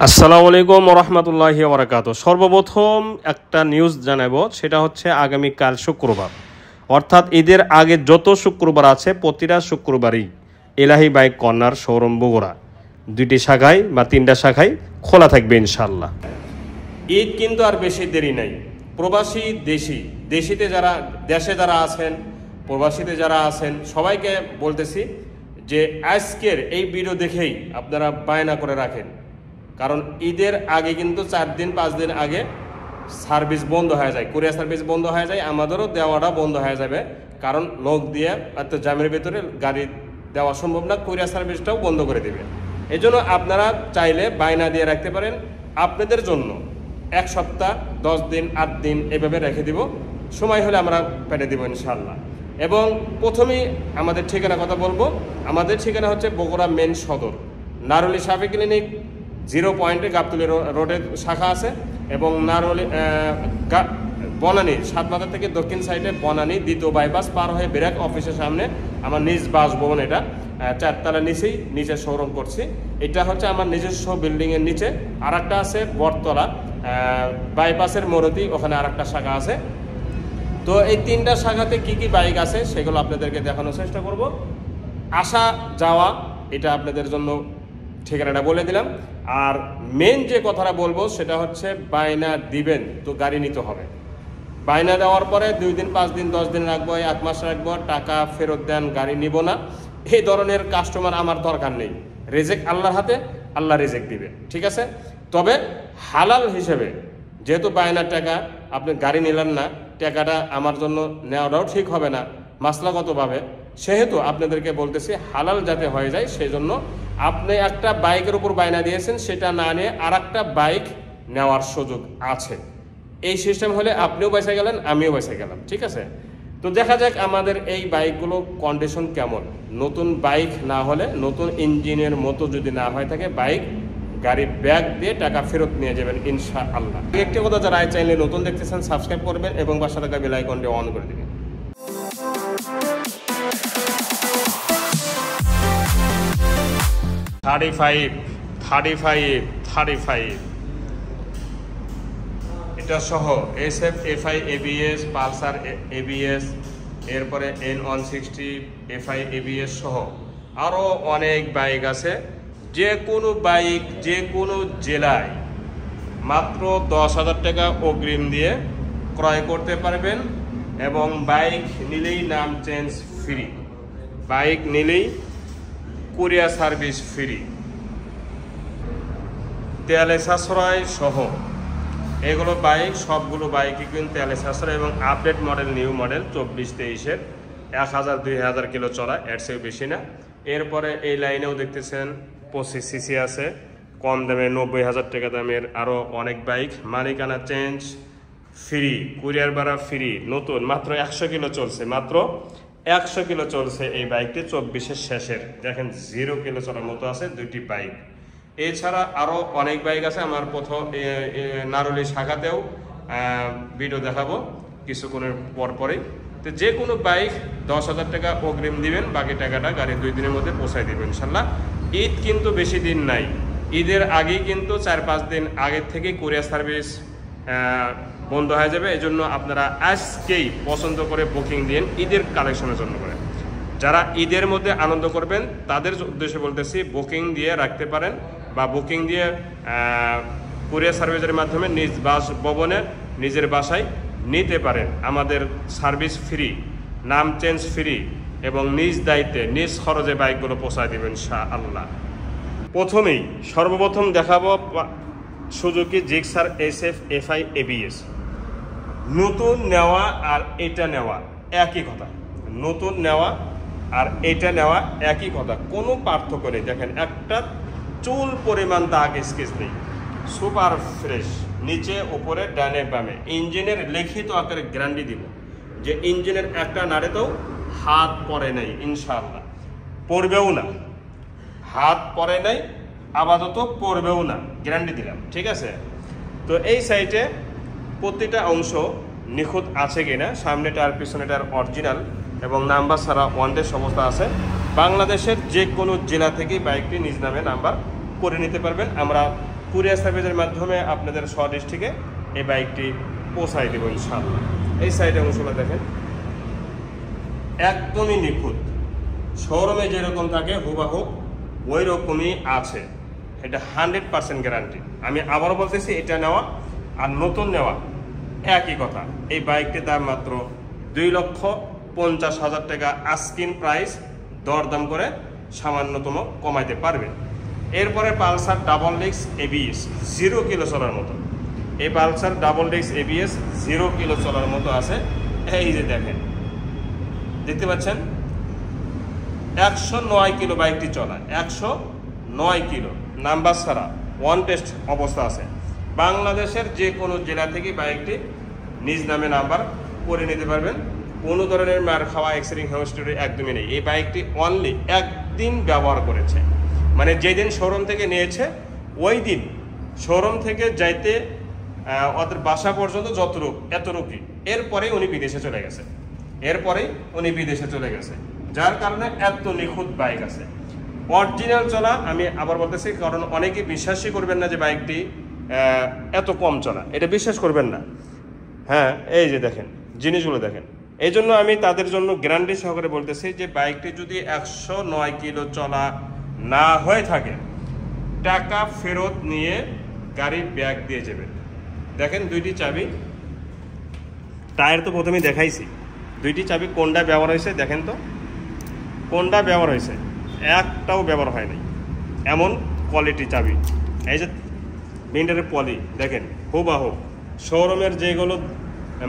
আসসালামু আলাইকুম রহমতুল্লাহি ওয়াবারাকাতুহু। সর্বপ্রথম একটা নিউজ জানাবো, সেটা হচ্ছে আগামীকাল শুক্রবার অর্থাৎ ঈদের আগে যত শুক্রবার আছে প্রতিটা শুক্রবারই এলাহি বাইক কর্নার শোরুম বগুড়া দুইটি শাখায় বা তিনটা শাখায় খোলা থাকবে ইনশাল্লাহ। ঈদ কিন্তু আর বেশি দেরি নাই। প্রবাসী দেশিতে যারা দেশে যারা আছেন, প্রবাসীতে যারা আছেন, সবাইকে বলতেছি যে আজকের এই ভিডিও দেখেই আপনারা বায়না করে রাখেন, কারণ ঈদের আগে কিন্তু 4 দিন 5 দিন আগে সার্ভিস বন্ধ হয়ে যায়, কুরিয়ার সার্ভিস বন্ধ হয়ে যায়, আমাদেরও দেওয়াটা বন্ধ হয়ে যাবে, কারণ লোক দিয়ে এত জামের ভিতরে গাড়ি দেওয়া সম্ভব না, কুরিয়ার সার্ভিসটাও বন্ধ করে দেবে। এই জন্য আপনারা চাইলে বায়না দিয়ে রাখতে পারেন, আপনাদের জন্য 1 সপ্তাহ 10 দিন 8 দিন এভাবে রেখে দিব, সময় হলে আমরা পেটে দেবো ইনশাল্লাহ। এবং প্রথমেই আমাদের ঠিকানা কথা বলবো। আমাদের ঠিকানা হচ্ছে বগুড়া মেন সদর, নারুলি সাফি ক্লিনিক 0 পয়েন্টে গাবতলী রোডের শাখা আছে, এবং নারুলি বনানী সাতমাথা থেকে দক্ষিণ সাইডে বনানী 2য় বাইপাস পার হয়ে ব্রেক অফিসের সামনে আমার নিজ বাসভবন, এটা 4 তলা নিচে শোরুম করছি। এটা হচ্ছে আমার নিজস্ব বিল্ডিংয়ের নিচে। আর একটা আছে বটতলা বাইপাসের মোড়তি, ওখানে আর একটা শাখা আছে। তো এই 3টা শাখাতে কি কি বাইক আছে সেগুলো আপনাদেরকে দেখানোর চেষ্টা করব। আসা যাওয়া এটা আপনাদের জন্য ঠিকানাটা বলে দিলাম। আর মেন যে কথাটা বলবো সেটা হচ্ছে বায়না দিবেন তো গাড়ি নিতে হবে। বায়না দেওয়ার পরে 2 দিন 5 দিন 10 দিন রাখবো, 1 মাস রাখবো, টাকা ফেরত দেন, গাড়ি নিব না, এই ধরনের কাস্টমার আমার দরকার নেই। রেজেক আল্লাহর হাতে, আল্লাহ রেজেক দিবে, ঠিক আছে। তবে হালাল হিসেবে, যেহেতু বায়নার টাকা আপনি গাড়ি নিলেন না, টাকাটা আমার জন্য নেওয়াটাও ঠিক হবে না মাসলাগতভাবে, সেহেতু আপনাদেরকে বলতেছি হালাল যাতে হয়ে যায়, সেই জন্য আপনি একটা বাইকের উপর বায়না দিয়েছেন, সেটা না নিয়ে আর একটা বাইক নেওয়ার সুযোগ আছে। এই সিস্টেম হলে আপনিও বেঁচে গেলেন, আমিও বেঁচে গেলাম, ঠিক আছে। তো দেখা যাক আমাদের এই বাইকগুলো কন্ডিশন কেমন। নতুন বাইক না হলে, নতুন ইঞ্জিনের মতো যদি না হয়ে থাকে বাইক, গাড়ি ব্যাগ দিয়ে টাকা ফেরত নিয়ে যাবেন ইনশাআল্লাহ। একটি কথা, যারা চাইলে নতুন দেখতেছেন সাবস্ক্রাইব করবেন এবং পাশে থাকা বেল আইকনটি অন করে দিবেন। এটা সহ SF FI ABS, Pulsar ABS, এরপরে N160 FI ABS সহ আরও অনেক বাইক আছে। যে কোনো বাইক যে কোনো জেলায় মাত্র 10,000 টাকা অগ্রিম দিয়ে ক্রয় করতে পারবেন, এবং বাইক নিলেই নাম চেঞ্জ ফ্রি, বাইক নিলেই কুরিয়ার সার্ভিস ফ্রি, তেলে সাশ্রয় সহ এগুলো বাইক, সবগুলো বাইকই কিন্তু তেলে সাশ্রয় এবং আপডেট মডেল, নিউ মডেল 24-23-এর 1000-2000 কিলো চলা, এর চেয়ে বেশি না। এরপরে এই লাইনেও দেখতেছেন 25 সিসি আছে, কম দামে 90,000 টাকা দামের আরও অনেক বাইক, মালিকানা চেঞ্জ ফ্রি, কুরিয়ার ভাড়া ফ্রি, নতুন, মাত্র 100 কিলো চলছে, মাত্র 100 কিলো চলছে এই বাইকটি, 24-এর শেষের। দেখেন 0 কিলো চলার মতো আছে 2টি বাইক। এছাড়া আরও অনেক বাইক আছে। আমার প্রথম নারুলি শাখাতেও ভিডিও দেখাবো কিছুক্ষণের পরই। তো যে কোনো বাইক 10,000 টাকা অগ্রিম দিবেন, বাকি টাকাটা গাড়ি 2 দিনের মধ্যে পৌঁছায় দেবেন ইনশাল্লাহ। ঈদ কিন্তু বেশি দিন নাই, ঈদের আগেই কিন্তু 4-5 দিন আগের থেকেই কুরিয়ার সার্ভিস বন্ধ হয়ে যাবে। এই জন্য আপনারা আজকেই পছন্দ করে বুকিং দিন ঈদের কালেকশনের জন্য করে। যারা ঈদের মধ্যে আনন্দ করবেন তাদের উদ্দেশ্যে বলতেছি, বুকিং দিয়ে রাখতে পারেন, বা বুকিং দিয়ে কুরিয়ার সার্ভিসের মাধ্যমে নিজ বাসভবনে নিজের বাসায় নিতে পারেন। আমাদের সার্ভিস ফ্রি, নাম চেঞ্জ ফ্রি, এবং নিজ দায়িত্বে নিজ খরচে বাইকগুলো পৌঁছায় দেবেন ইনশাআল্লাহ। প্রথমেই সর্বপ্রথম দেখাবো Suzuki Gixxer SF FI ABS। নতুন নেওয়া আর এটা নেওয়া একই কথা, নতুন নেওয়া আর এটা নেওয়া একই কথা, কোনো পার্থক্য নেই। দেখেন একটা চুল পরিমাণ দাগ স্কেচ নেই, সুপার ফ্রেশ, নিচে উপরে ডানে বামে। ইঞ্জিনের লিখিত আকারে গ্যারান্টি দিব যে ইঞ্জিনের একটা নাড়েতেও হাত পড়ে নাই ইনশাআল্লাহ, পড়বেও না, হাত পড়ে নাই, আপাতত পড়বেও না, গ্যারান্টি দিলাম, ঠিক আছে। তো এই সাইডে প্রতিটা অংশ নিখুঁত আছে কিনা, সামনেটার পিছনেটার অরিজিনাল এবং নাম্বার ছাড়া ওয়ান্টেড অবস্থা আছে। বাংলাদেশের যে কোনো জেলা থেকেই বাইকটি নিজ নামে নাম্বার করে নিতে পারবেন। আমরা কুরিয়ার সার্ভিসের মাধ্যমে আপনাদের ডিস্ট্রিক্টে এই বাইকটি পৌঁছাই দেবো ইনশাআল্লাহ। এই সাইডে অংশগুলো দেখেন একদমই নিখুঁত, শোরুমে যেরকম থাকে হুবাহু ওই রকমই আছে, এটা 100% গ্যারান্টি। আমি আবারও বলতেছি, এটা নেওয়া আর নতুন নেওয়া একই কথা। এই বাইকটির দাম মাত্র 2,50,000 টাকা আস্কিং প্রাইস, দরদাম করে সামান্যতম কমাইতে পারবেন। এরপরে Pulsar double disc ABS 0 kilo চলার মতো, এই Pulsar double disc ABS 0 kilo চলার মতো আছে। এই যে দেখেন, দেখতে পাচ্ছেন 109 কিলো বাইকটি চলা, 109 কিলো, নাম্বার ছাড়া, ওয়ান টেস্ট অবস্থা আছে। বাংলাদেশের যে কোনো জেলা থেকে বাইকটি নিজ নামে নাম্বার করে নিতে পারবেন। কোনো ধরনের মার খাওয়া এক্সিডিং হিস্টরি একদমই নেই। এই বাইকটি অনলি একদিন ব্যবহার করেছে, মানে যেদিন শোরুম থেকে নিয়েছে ওই দিন শোরুম থেকে যাইতে ওদের বাসা পর্যন্ত এতটুকুই, এরপরেই উনি বিদেশে চলে গেছে, যার কারণে এত নিখুঁত বাইক আছে। অরিজিনাল চলা, আমি আবার বলতেছি, কারণ অনেকে বিশ্বাসই করবেন না যে বাইকটি এত কম চলা, এটা বিশ্বাস করবেন না। হ্যাঁ, এই যে দেখেন জিনিসগুলো দেখেন। এই জন্য আমি তাদের জন্য গ্যারান্টি সহকারে বলতেছি যে বাইকটি যদি 109 কিলো চলা না হয়ে থাকে, টাকা ফেরত নিয়ে গাড়ি ব্যাগ দিয়ে যাবেন। দেখেন দুইটি চাবি, টায়ার তো প্রথমেই দেখাইছি, দুইটি চাবি কোনটা ব্যবহার হয়েছে দেখেন তো, কোনটা ব্যবহার হয়েছে, একটাও ব্যবহার হয় নাই, এমন কোয়ালিটি চাবি। এই যে মিন্টারের পলি দেখেন হুবাহু শোরুমের যেগুলো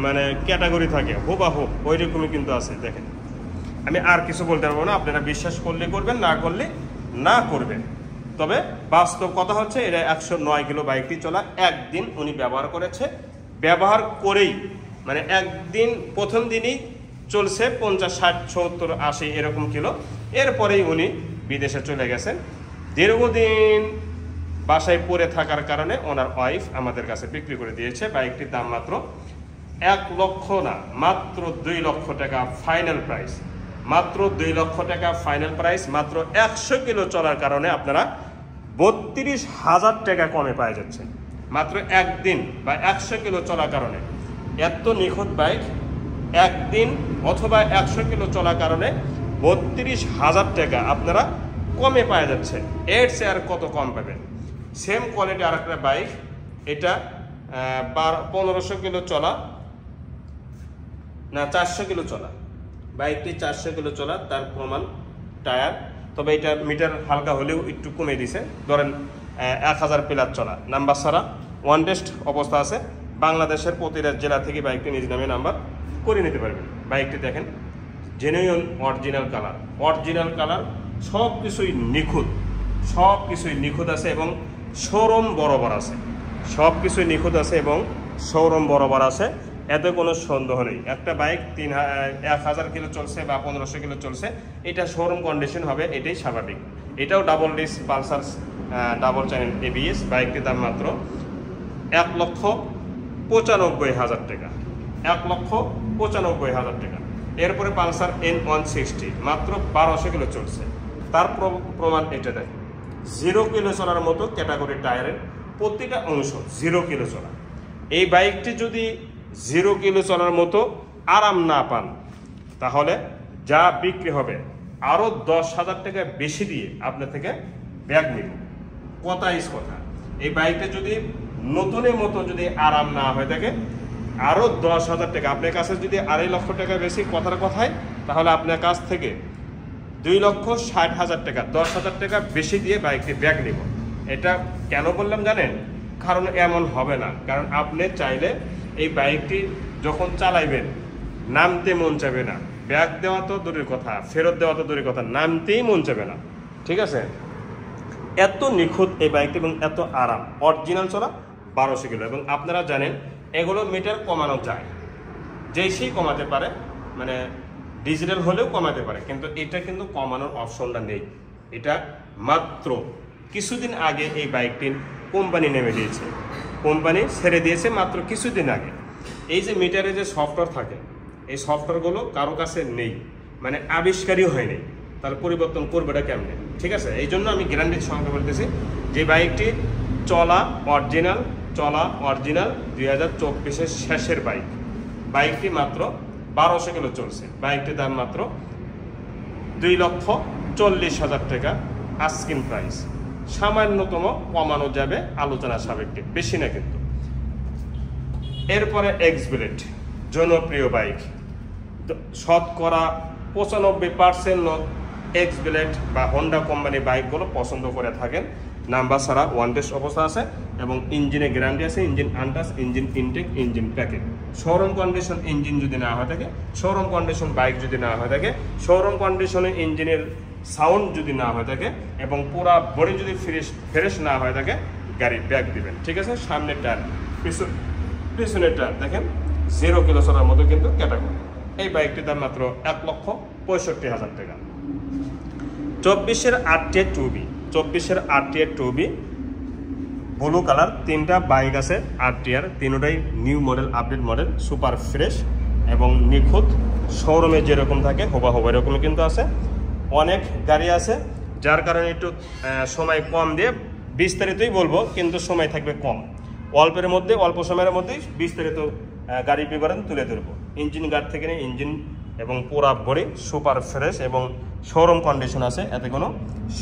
মানে ক্যাটাগরি থাকে হুবাহু ওই রকমই কিন্তু আছে। দেখেন, আমি আর কিছু বলতে পারবো না, আপনারা বিশ্বাস করলে করবেন, না করলে না করবেন। তবে বাস্তব কথা হচ্ছে, এটা 109 কিলো বাইকটি চলা একদিন উনি ব্যবহার করেছে, ব্যবহার করেই মানে একদিন প্রথম দিনই চলছে 50, 60, 70, 80 এরকম কিলো, এরপরেই উনি বিদেশে চলে গেছেন। দীর্ঘদিন বাসায় পড়ে থাকার কারণে ওনার ওয়াইফ আমাদের কাছে বিক্রি করে দিয়েছে। বাইকটির দাম মাত্র 1 লক্ষ না, মাত্র 2 লক্ষ টাকা ফাইনাল প্রাইস, মাত্র 2 লক্ষ টাকা ফাইনাল প্রাইস। মাত্র 100 কিলো চলার কারণে আপনারা 32,000 টাকা কমে পাওয়া যাচ্ছে, মাত্র একদিন বা 100 কিলো চলার কারণে। এত নিখুঁত বাইক একদিন অথবা 100 কিলো চলার কারণে 32,000 টাকা আপনারা কমে পাওয়া যাচ্ছে। এর চেয়ে আর কত কম পাবেন? সেম কোয়ালিটি আর একটা বাইক, এটা 1500 কিলো চলা না 400 কিলো চলা, বাইকটি 400 কিলো চলা, তার প্রমাণ টায়ার। তবে এটা মিটার হালকা হলেও একটু কমে দিছে, ধরেন 1000 প্লাস চলা, নাম্বার ছাড়া, ওয়ান টেস্ট অবস্থা আছে। বাংলাদেশের প্রতিটা জেলা থেকে বাইকটি নিজ নামে নাম্বার করে নিতে পারবেন। বাইকটি দেখেন জেনুইন অরিজিনাল কালার, সব কিছুই নিখুঁত আছে এবং শোরুম বরাবর আছে, সব কিছুই নিখুঁত আছে এবং শোরুম বরাবর আছে, এতে কোনো সন্দেহ নেই। একটা বাইক 1000 কিলো চলছে বা 1500 কিলো চলছে, এটা শোরুম কন্ডিশন হবে, এটাই স্বাভাবিক। এটাও double disc Pulsar double channel ABS. বাইকটির দাম মাত্র 1,95,000 টাকা, 1,95,000 টাকা। এরপরে পালসার N160 মাত্র 1200 কিলো চলছে, তার প্রমাণ এটা দেখেন, 0 কিলো চলার মতো ক্যাটাগরি টায়ারের প্রতিটা অংশ 0 কিলো চলা। এই বাইকটি যদি 0 কিলো চলার মতো আরাম না পান, তাহলে যা বিক্রি হবে আরও 10,000 টাকা বেশি দিয়ে আপনার থেকে ব্যাগ নিব, কথা। এই বাইকটা যদি নতুনের মতো যদি আরাম না হয়ে থাকে, আরও 10,000 টাকা আপনার কাছে যদি 2.5 লক্ষ টাকা বেশি, কথায়, তাহলে আপনার কাছ থেকে 2,60,000 টাকা, 10,000 টাকা বেশি দিয়ে বাইকটি ব্যাগ নিব। এটা কেন বললাম জানেন? কারণ এমন হবে না, কারণ আপনি চাইলে এই বাইকটি যখন চালাইবেন নামতে মন চাবে না, ব্যাগ দেওয়া তো দূরের কথা, ফেরত দেওয়া তো দূরের কথা, নামতেই মন চাবে না। ঠিক আছে, এত নিখুঁত এই বাইকটি এবং এত আরাম। অরিজিনাল চলা 1200 কিলো, এবং আপনারা জানেন এগুলো মিটার কমানো যায়, সেই কমাতে পারে, মানে ডিজিটাল হলেও কমাতে পারে, কিন্তু এটা কিন্তু কমানোর অপশনটা নেই। এটা মাত্র কিছুদিন আগে এই বাইকটির কোম্পানি নেমে দিয়েছে, কোম্পানি ছেড়ে দিয়েছে মাত্র কিছুদিন আগে। এই যে মিটারে যে সফটওয়্যার থাকে, এই সফটওয়্যারগুলো কারো কাছে নেই, মানে আবিষ্কারই হয়নি, তাহলে পরিবর্তন করবেটা কেমনে? ঠিক আছে, এই জন্য আমি গ্যারান্টির সঙ্গে বলতেছি যে বাইকটি চলা অরিজিনাল 2024-এর শেষের বাইকটি মাত্র 1200 কিলো চলছে। বাইকটির দাম মাত্র 2,40,000 টাকা আস্কিং প্রাইস। সামান্যতম কমানো যাবে আলোচনা সাপেক্ষে, বেশি না কিন্তু। এরপরে এক্স ব্লেড, জনপ্রিয় বাইক, শতকরা 95% লোক এক্স ব্লেড বা হোন্ডা কোম্পানি বাইকগুলো পছন্দ করে থাকেন। নাম্বার ছাড়া ওয়ান টেস্ট অবস্থা আছে এবং ইঞ্জিনে গ্যারান্টি আছে, engine untouch, engine intact, engine packet. Showroom condition engine যদি না হয়ে থাকে, শোরুম কন্ডিশন বাইক যদি না হয়ে থাকে, শোরুম কন্ডিশনে ইঞ্জিনের সাউন্ড যদি না হয়ে থাকে এবং পুরা বডি যদি ফ্রেশ না হয়ে থাকে, গাড়ি ব্যাক দিবেন। ঠিক আছে, সামনের টায়ার, পিছনের টায়ার দেখেন 0 কিলো চলার মতো কিন্তু ক্যাটাগরি। এই বাইকটির দাম মাত্র 1,65,000 টাকা। 24-এর RTR 2B ব্লু কালার, 3টা বাইক আছে RTR, তিনটাই new model, update model, super fresh এবং নিখুঁত। শোরুমে যেরকম থাকে হুবহু এরকমই কিন্তু আছে। অনেক গাড়ি আছে, যার কারণে একটু সময় কম দিয়ে বিস্তারিতই বলবো, কিন্তু সময় থাকবে কম। অল্প সময়ের মধ্যেই বিস্তারিত গাড়ি বিবরণ তুলে ধরবো। ইঞ্জিন গার্ড থেকে নিয়ে ইঞ্জিন এবং পুরা বডি সুপার ফ্রেশ এবং শোরুম কন্ডিশন আছে, এতে কোনো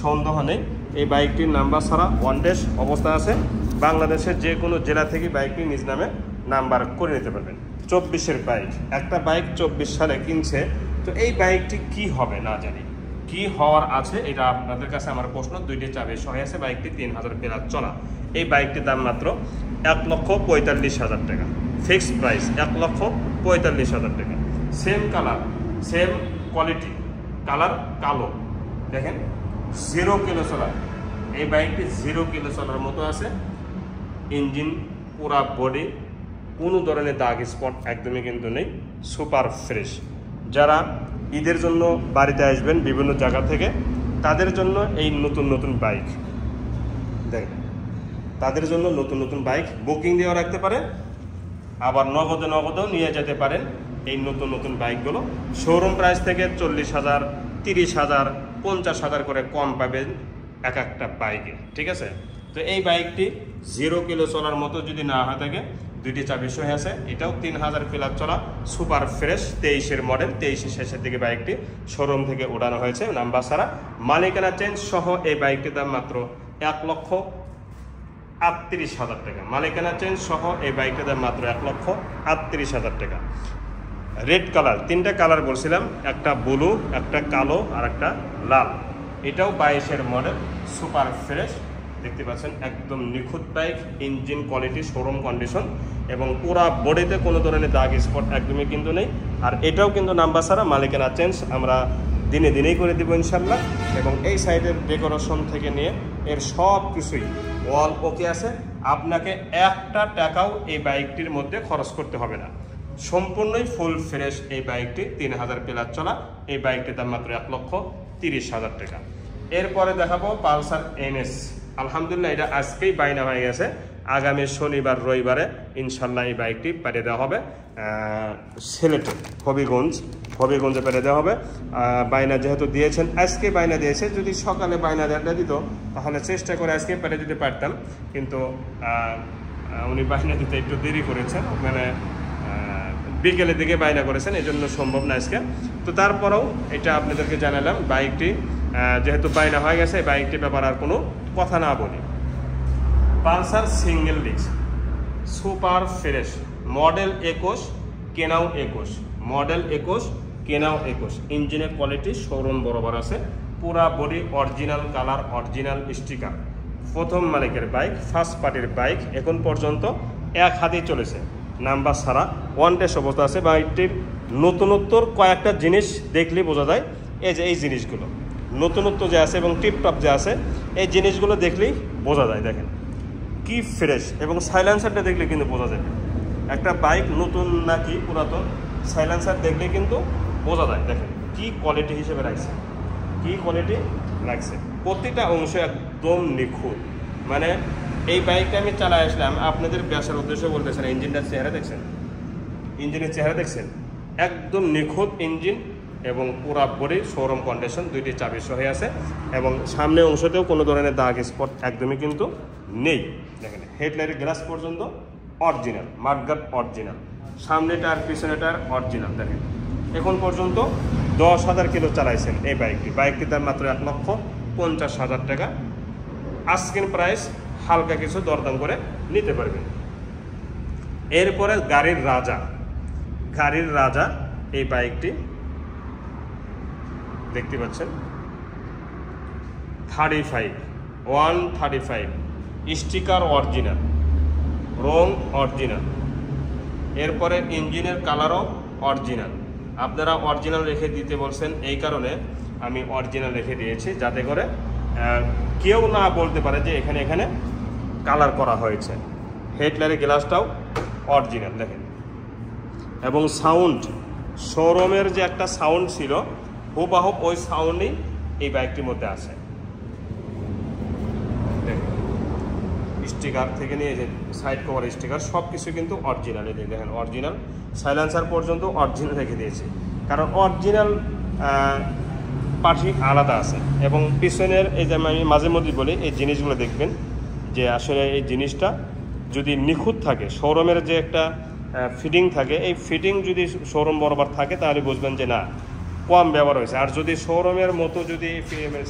সন্দেহ নেই। এই বাইকটির নাম্বার ছাড়া ওয়ান টেস্ট অবস্থা আছে। বাংলাদেশের যে কোনো জেলা থেকে বাইকটি নিজ নামে নাম্বার করে নিতে পারবেন। 24-এর বাইক, একটা বাইক 24 সালে কিনছে, তো এই বাইকটি কি হবে না জানি, কি হওয়ার আছে এটা আপনাদের কাছে আমার প্রশ্ন। 2টি চাবি সহ আছে, বাইকটি 3000 প্লাস চলা। এই বাইকটির দাম মাত্র 1,45,000 টাকা, ফিক্সড প্রাইস 1,45,000 টাকা। Same colour, same quality, colour কালো, দেখেন 0 কিলো চলা। এই বাইকটি 0 কিলো চলার মতো আছে। ইঞ্জিন পুরা বডি কোনো ধরনের দাগ স্পট একদমই কিন্তু নেই, সুপার ফ্রেশ। যারা ঈদের জন্য বাড়িতে আসবেন বিভিন্ন জায়গা থেকে, তাদের জন্য এই নতুন বাইক দেখেন, তাদের জন্য নতুন বাইক বুকিং দিয়েও রাখতে পারেন, আবার নগদেও নিয়ে যেতে পারেন। এই নতুন বাইকগুলো শোরুম প্রাইস থেকে 40,000, 30,000, 50,000 করে কম পাবেন এক একটা বাইকে। ঠিক আছে, তো এই বাইকটি 0 কিলো চলার মতো যদি না হয়ে থাকে, 2টি চাবি সহ আছে। এটাও 3000 প্লাস চলা, সুপার ফ্রেশ, 23-এর মডেল, 23-এর শেষের দিকে বাইকটি শোরুম থেকে ওঠানো হয়েছে নাম্বার ছাড়া। মালিকানা চেঞ্জ সহ এই বাইকটির দাম মাত্র 1,38,000 টাকা। মালিকানা চেঞ্জ সহ এই বাইকটির দাম মাত্র 1,38,000 টাকা। রেড কালার, 3টা কালার বলছিলাম, একটা ব্লু, একটা কালো আর একটা লাল। এটাও 22-এর মডেল, সুপার ফ্রেশ, দেখতে পাচ্ছেন একদম নিখুঁত bike, engine quality, showroom condition এবং পুরা বডিতে কোনো ধরনের দাগ স্পট একদমই কিন্তু নেই। আর এটাও কিন্তু নাম্বার ছাড়া, মালিকানা চেঞ্জ আমরা দিনেই করে দেবো ইনশাল্লাহ। এবং এই সাইডের ডেকোরেশন থেকে নিয়ে এর সব কিছুই ওয়াল ওকে আছে। আপনাকে একটা টাকাও এই বাইকটির মধ্যে খরচ করতে হবে না, সম্পূর্ণই ফুল ফ্রেশ। এই বাইকটি 3000 প্লাস চলা। এই বাইকটির দাম মাত্র 1,30,000 টাকা। এরপরে দেখাবো পালসার NS। আলহামদুলিল্লাহ, এটা আজকেই বাইনা হয়ে গেছে। আগামী শনিবার রবিবারে ইনশাল্লাহ এই বাইকটি পাঠিয়ে দেওয়া হবে সিলেটে, হবিগঞ্জে পাঠিয়ে দেওয়া হবে। বাইনা যেহেতু দিয়েছেন, আজকে বাইনা দিয়েছে, যদি সকালে বাইনা দিত তাহলে চেষ্টা করে আজকে পাঠিয়ে দিতে পারতাম, কিন্তু উনি বাইনা দিতে একটু দেরি করেছেন, মানে বিকেলের দিকে বাইনা করেছেন, এই জন্য সম্ভব না আজকে। তো তারপরেও এটা আপনাদেরকে জানালাম, বাইকটি যেহেতু বাইনা হয়ে গেছে, বাইকটির ব্যাপার আর কোনো কথা না বলি। Pulsar single disc, super fresh, model 21, কেনাও 21, model 21, কেনাও 21। ইঞ্জিনের কোয়ালিটি শোরুম বরাবর আছে, পুরা body original colour, original sticker. প্রথম মালিকের বাইক, ফার্স্ট পার্টির বাইক, এখন পর্যন্ত এক হাতেই চলেছে, নাম্বার ছাড়া ওয়ান টেস্ট অবস্থা আছে। বাইকটির নতুনত্বর কয়েকটা জিনিস দেখলেই বোঝা যায়। এই যে এই জিনিসগুলো নতুনত্ব যে আছে এবং টিপটপ যে আছে, এই জিনিসগুলো দেখলেই বোঝা যায়। দেখেন কি ফ্রেশ, এবং সাইলেন্সারটা দেখলে কিন্তু বোঝা যাবে একটা বাইক নতুন নাকি পুরাতন, সাইলেন্সার দেখলে কিন্তু বোঝা যায়। দেখেন কি কোয়ালিটি হিসেবে রাখছে, কি কোয়ালিটি লাগছে, প্রতিটা অংশ একদম নিখুঁত। মানে এই বাইকটা আমি চালায় আসলাম, আপনাদের ব্যাসার উদ্দেশ্যে বলতেছেন, ইঞ্জিনটার চেহারা দেখছেন, ইঞ্জিনের চেহারা দেখছেন, একদম নিখুঁত ইঞ্জিন এবং পুরা বডি শোরুম কন্ডিশন, 2টি চাবি সহ আছে এবং সামনে অংশতেও কোনো ধরনের দাগ স্পট একদমই কিন্তু নেই। দেখেন হেডলাইটের গ্লাস পর্যন্ত অরিজিনাল, মাঠগার্ড অরিজিনাল, সামনে টায়ার পিছনে টায়ার অরিজিনাল। দেখেন এখন পর্যন্ত 10,000 কিলো চালাইছেন এই বাইকটির দাম মাত্র 1,50,000 টাকা। আস্কিং প্রাইস, হালকা কিছু দরদাম করে নিতে পারবেন। এরপরে গাড়ির রাজা এই বাইকটি দেখতে পাচ্ছেন 135 স্টিকার অরিজিনাল, রং অরিজিনাল, এরপরে ইঞ্জিনের কালারও অরিজিনাল। আপনারা অরিজিনাল রেখে দিতে বলছেন, এই কারণে আমি অরিজিনাল রেখে দিয়েছি, যাতে করে কেউ না বলতে পারে যে এখানে কালার করা হয়েছে। হেডলাইটের গ্লাসটাও অরিজিনাল দেখেন, এবং সাউন্ড, শোরুমের যে একটা সাউন্ড ছিল হুবহু ওই সাউন্ডই এই বাইকটির মধ্যে আছে। স্টিকার থেকে নিয়ে যে সাইড কভার স্টিকার সব কিছু কিন্তু অরিজিনাল। এই দেখেন অরিজিনাল, সাইলেন্সার পর্যন্ত অরিজিনাল রেখে দিয়েছি, কারণ অরিজিনাল পার্টি আলাদা আছে। এবং পিছনের এই যে আমি মাঝে মধ্যে বলি, এই জিনিসগুলো দেখবেন যে আসলে এই জিনিসটা যদি নিখুঁত থাকে, শোরুমের যে একটা ফিটিং থাকে, এই ফিটিং যদি শোরুম বরাবর থাকে তাহলে বুঝবেন যে না কম ব্যবহার হয়েছে। আর যদি শোরুমের মতো যদি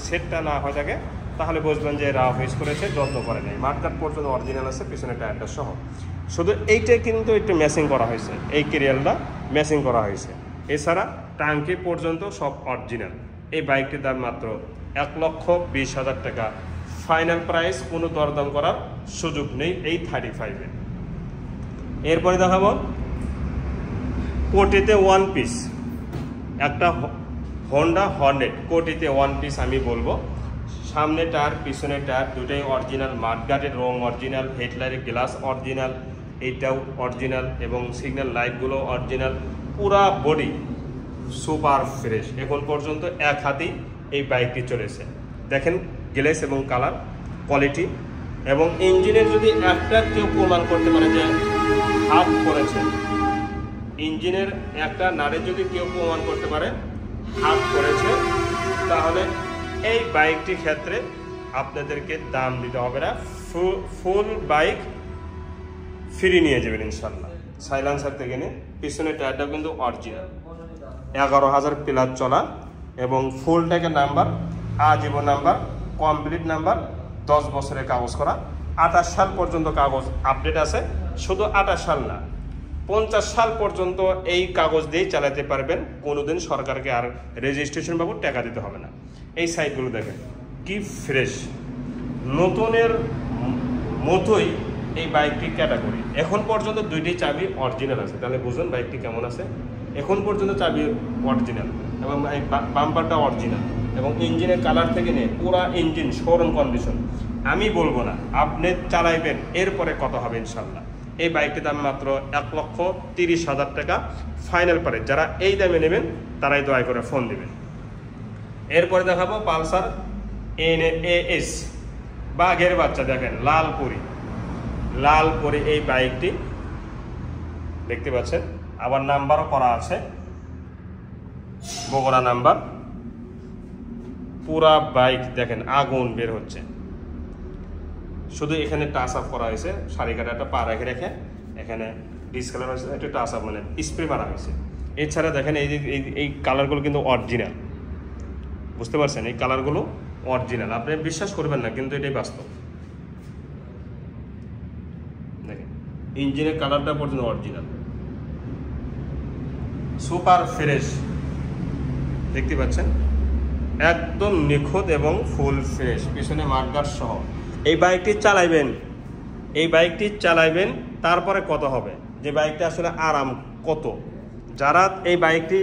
সেটটা না হয়ে থাকে তাহলে বুঝবেন যে রাফ ইউজ করেছে, যত্ন করে নেই। মাঠগার্ড পর্যন্ত অরিজিনাল আছে, পিছনে টায়ারটা সহ। শুধু এইটা কিন্তু একটু ম্যাচিং করা হয়েছে, এই কেরিয়ালটা ম্যাচিং করা হয়েছে। এছাড়া টাঙ্কি পর্যন্ত সব অরিজিনাল। এই বাইকটির দাম মাত্র 1,20,000 টাকা। ফাইনাল প্রাইস, কোনো দরদাম করার সুযোগ নেই এই 35-এ। এরপরে দেখাবো কোটিতে ওয়ান পিস, একটা হন্ডা হর্নেট কোটিতে ওয়ান পিস আমি বলবো। সামনে টায়ার পিছনে টায়ার দুটোই অরিজিনাল, মাঠগার্ডের রং অরিজিনাল, হেডলাইটের গ্লাস অরিজিনাল, এইটাও অরিজিনাল, এবং সিগন্যাল লাইটগুলো অরিজিনাল, পুরা বডি সুপার ফ্রেশ। এখন পর্যন্ত এক হাতেই এই বাইকটি চলেছে। দেখেন গ্লেস এবং কালার কোয়ালিটি, এবং ইঞ্জিনের যদি একটা কেউ প্রমাণ করতে পারে যে হাত পড়েছে, ইঞ্জিনের একটা নাড়ে যদি কেউ প্রমাণ করতে পারে হাত পড়েছে, তাহলে এই বাইকটির ক্ষেত্রে আপনাদেরকে দাম দিতে হবে না, ফুল বাইক ফ্রি নিয়ে যাবেন ইনশাল্লাহ। সাইলেন্সার থেকে নিয়ে পিছনের টায়ারটা কিন্তু অরিজিনাল, 11,000 প্লাস চলা, এবং ফুল ট্যাগের নাম্বার, আজীবন নাম্বার, কমপ্লিট নাম্বার, 10 বছরের কাগজ করা, 28 সাল পর্যন্ত কাগজ আপডেট আছে। শুধু 28 সাল না, 50 সাল পর্যন্ত এই কাগজ দিয়েই চালাতে পারবেন, কোনোদিন সরকারকে আর রেজিস্ট্রেশন বাবদ টাকা দিতে হবে না। এই সাইডগুলো দেখেন কি ফ্রেশ, নতুনের মতোই এই বাইকটি ক্যাটাগরি। এখন পর্যন্ত দুইটি চাবি অরিজিনাল আছে, তাহলে বুঝুন বাইকটি কেমন আছে। এখন পর্যন্ত চাবি অরিজিনাল, এবং বাম্পারটা অরিজিনাল, এবং ইঞ্জিনের কালার থেকে নিয়ে পুরা ইঞ্জিন শোরুম কন্ডিশন। আমি বলবো না, আপনি চালাইবেন, এরপরে কত হবে ইনশাল্লাহ। এই বাইকটির দাম মাত্র 1,30,000 টাকা ফাইনাল প্রাইস। যারা এই দামে নেবেন তারাই দয়া করে ফোন দিবেন। এরপরে দেখাবো পালসার NAS, বাঘের বাচ্চা। দেখেন লালপুরি এই বাইকটি দেখতে পাচ্ছেন, আবার নাম্বারও করা আছে, বগুড়া নাম্বার। পুরা বাইক দেখেন আগুন বের হচ্ছে, শুধু এখানে টাচ আপ করা হয়েছে, সারি কাটাটা পা রেখে রেখে এখানে ডিসকালার হয়েছে, একটু টাচ আপ মানে স্প্রে মারা হয়েছে। এছাড়া দেখেন এই কালারগুলো কিন্তু অরিজিনাল, বুঝতে পারছেন, এই কালারগুলো অরিজিনাল। আপনি বিশ্বাস করবেন না, কিন্তু এটাই বাস্তব। দেখেন ইঞ্জিনের কালারটা পর্যন্ত অরিজিনাল, সুপার ফ্রেশ দেখতে পাচ্ছেন, একদম নিখুঁত এবং ফুল ফ্রেশ, পিছনে মার্কার সহ। এই বাইকটি চালাইবেন, তারপরে কত হবে যে বাইকটা আসলে আরাম কত। যারা এই বাইকটি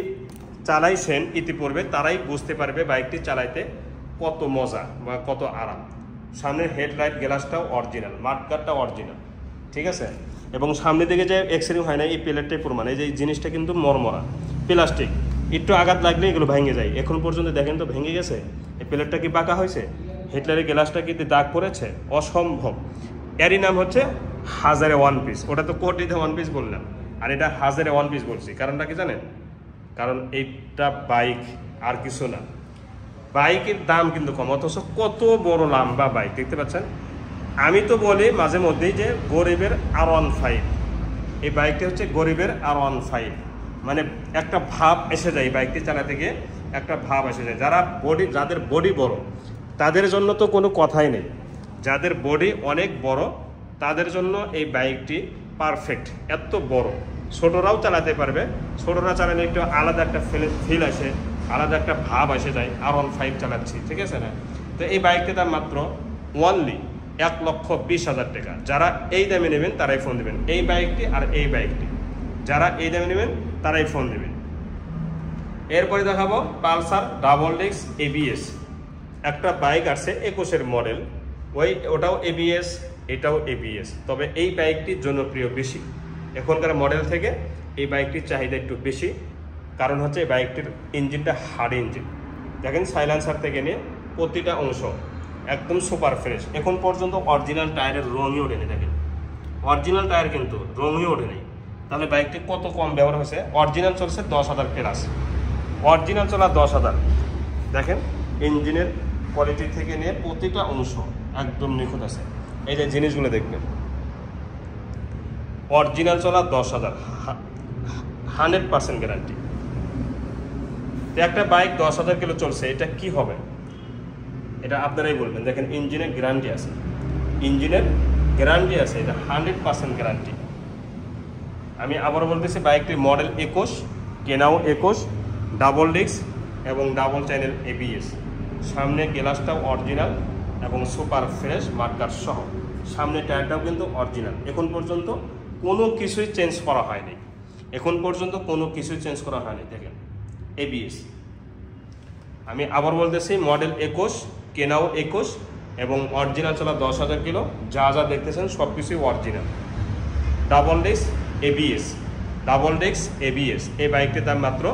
চালাইছেন ইতিপূর্বে তারাই বুঝতে পারবে বাইকটি চালাইতে কত মজা বা কত আরাম। সামনের হেডলাইট গ্লাসটাও অরিজিনাল, মাঠগার্ডটাও অরিজিনাল, ঠিক আছে। এবং সামনে দিকে যে এক্সিডেন্ট হয় না, এই প্লেটটাই প্রমাণ। এই যে জিনিসটা কিন্তু মরমরা প্লাস্টিক, একটু আঘাত লাগলে এগুলো ভেঙে যায়। এখন পর্যন্ত দেখেন তো ভেঙে গেছে। এই প্লেটটা কি বাঁকা হয়েছে, হেডলাইটের গ্লাসটা কি দাগ পড়েছে, অসম্ভব। এরই নাম হচ্ছে হাজারে ওয়ান পিস। ওটা তো কোটিতে ওয়ান পিস বললাম, আর এটা হাজারে ওয়ান পিস বলছি। কারণটা কি জানেন? কারণ এইটা বাইক, আর কিছু না। বাইকের দাম কিন্তু কম, অথচ কত বড় লম্বা বাইক দেখতে পাচ্ছেন। আমি তো বলি মাঝে মধ্যেই যে গরিবের R15, এই বাইকটি হচ্ছে গরিবের R15, মানে একটা ভাব এসে যায় বাইকটি চালাতে গিয়ে, একটা ভাব এসে যায়। যাদের বডি বড় তাদের জন্য তো কোনো কথাই নেই, যাদের বডি অনেক বড় তাদের জন্য এই বাইকটি পারফেক্ট। এত বড়, ছোটরাও চালাতে পারবে, ছোটরা চালালে একটু আলাদা একটা ফিল আসে, আলাদা একটা ভাব এসে যায়, R15 চালাচ্ছি, ঠিক আছে না? তো এই বাইকটি দাম মাত্র অনলি 1,20,000 টাকা। যারা এই দামে নেবেন তারাই ফোন দেবেন, এই বাইকটি আর এই বাইকটি যারা এই দামে নেবেন তারাই ফোন দেবেন। এরপরে দেখাবো পালসার ডাবল ডিস্ক ABS, একটা বাইক আছে 21-এর মডেল, ওটাও ABS, এটাও ABS, তবে এই বাইকটি জনপ্রিয় বেশি এখনকার মডেল থেকে। এই বাইকটির চাহিদা একটু বেশি, কারণ হচ্ছে এই বাইকটির ইঞ্জিনটা হার্ড ইঞ্জিন। দেখেন সাইলেন্সার থেকে নিয়ে প্রতিটা অংশ একদম সুপার ফ্রেশ। এখন পর্যন্ত অরিজিনাল টায়ারের রঙই ওঠেনি, দেখেন অরিজিনাল টায়ার কিন্তু রঙই ওঠেনি। তাহলে বাইকটি কত কম ব্যবহার হয়েছে। অরিজিনাল চলছে 10,000 প্লাস, অরিজিনাল চলা 10,000। দেখেন ইঞ্জিনের কোয়ালিটি থেকে নিয়ে প্রতিটা অংশ একদম নিখুঁত আছে। এই যে জিনিসগুলো দেখবেন, অরিজিনাল চলা 10,000, 100% গ্যারান্টি। একটা বাইক 10,000 কিলো চলছে, এটা কি হবে এটা আপনারাই বলবেন। দেখেন ইঞ্জিনের গ্যারান্টি আছে, ইঞ্জিনের গ্যারান্টি আছে, এটা 100% গ্যারান্টি। আমি আবারও বলতেছি বাইকটির মডেল 21, কেনাও 21, ডাবল ডিস্ক এবং ডাবল চ্যানেল ABS, সামনে গ্লাসটাও অরিজিনাল এবং সুপার ফ্রেশ মার্কার সহ, সামনে টায়ারটাও কিন্তু অরিজিনাল। এখন পর্যন্ত কোনো কিছুই চেঞ্জ করা হয়নি, এখন পর্যন্ত কোনো কিছুই চেঞ্জ করা হয়নি। দেখেন ABS। আমি আবার বলতেছি মডেল 21, কেনাও 21 এবং অরিজিনাল চলা 10,000 কিলো, যা যা দেখতেছেন সব কিছুই original. Double disc ABS, double disc ABS, এই বাইকটির দাম মাত্র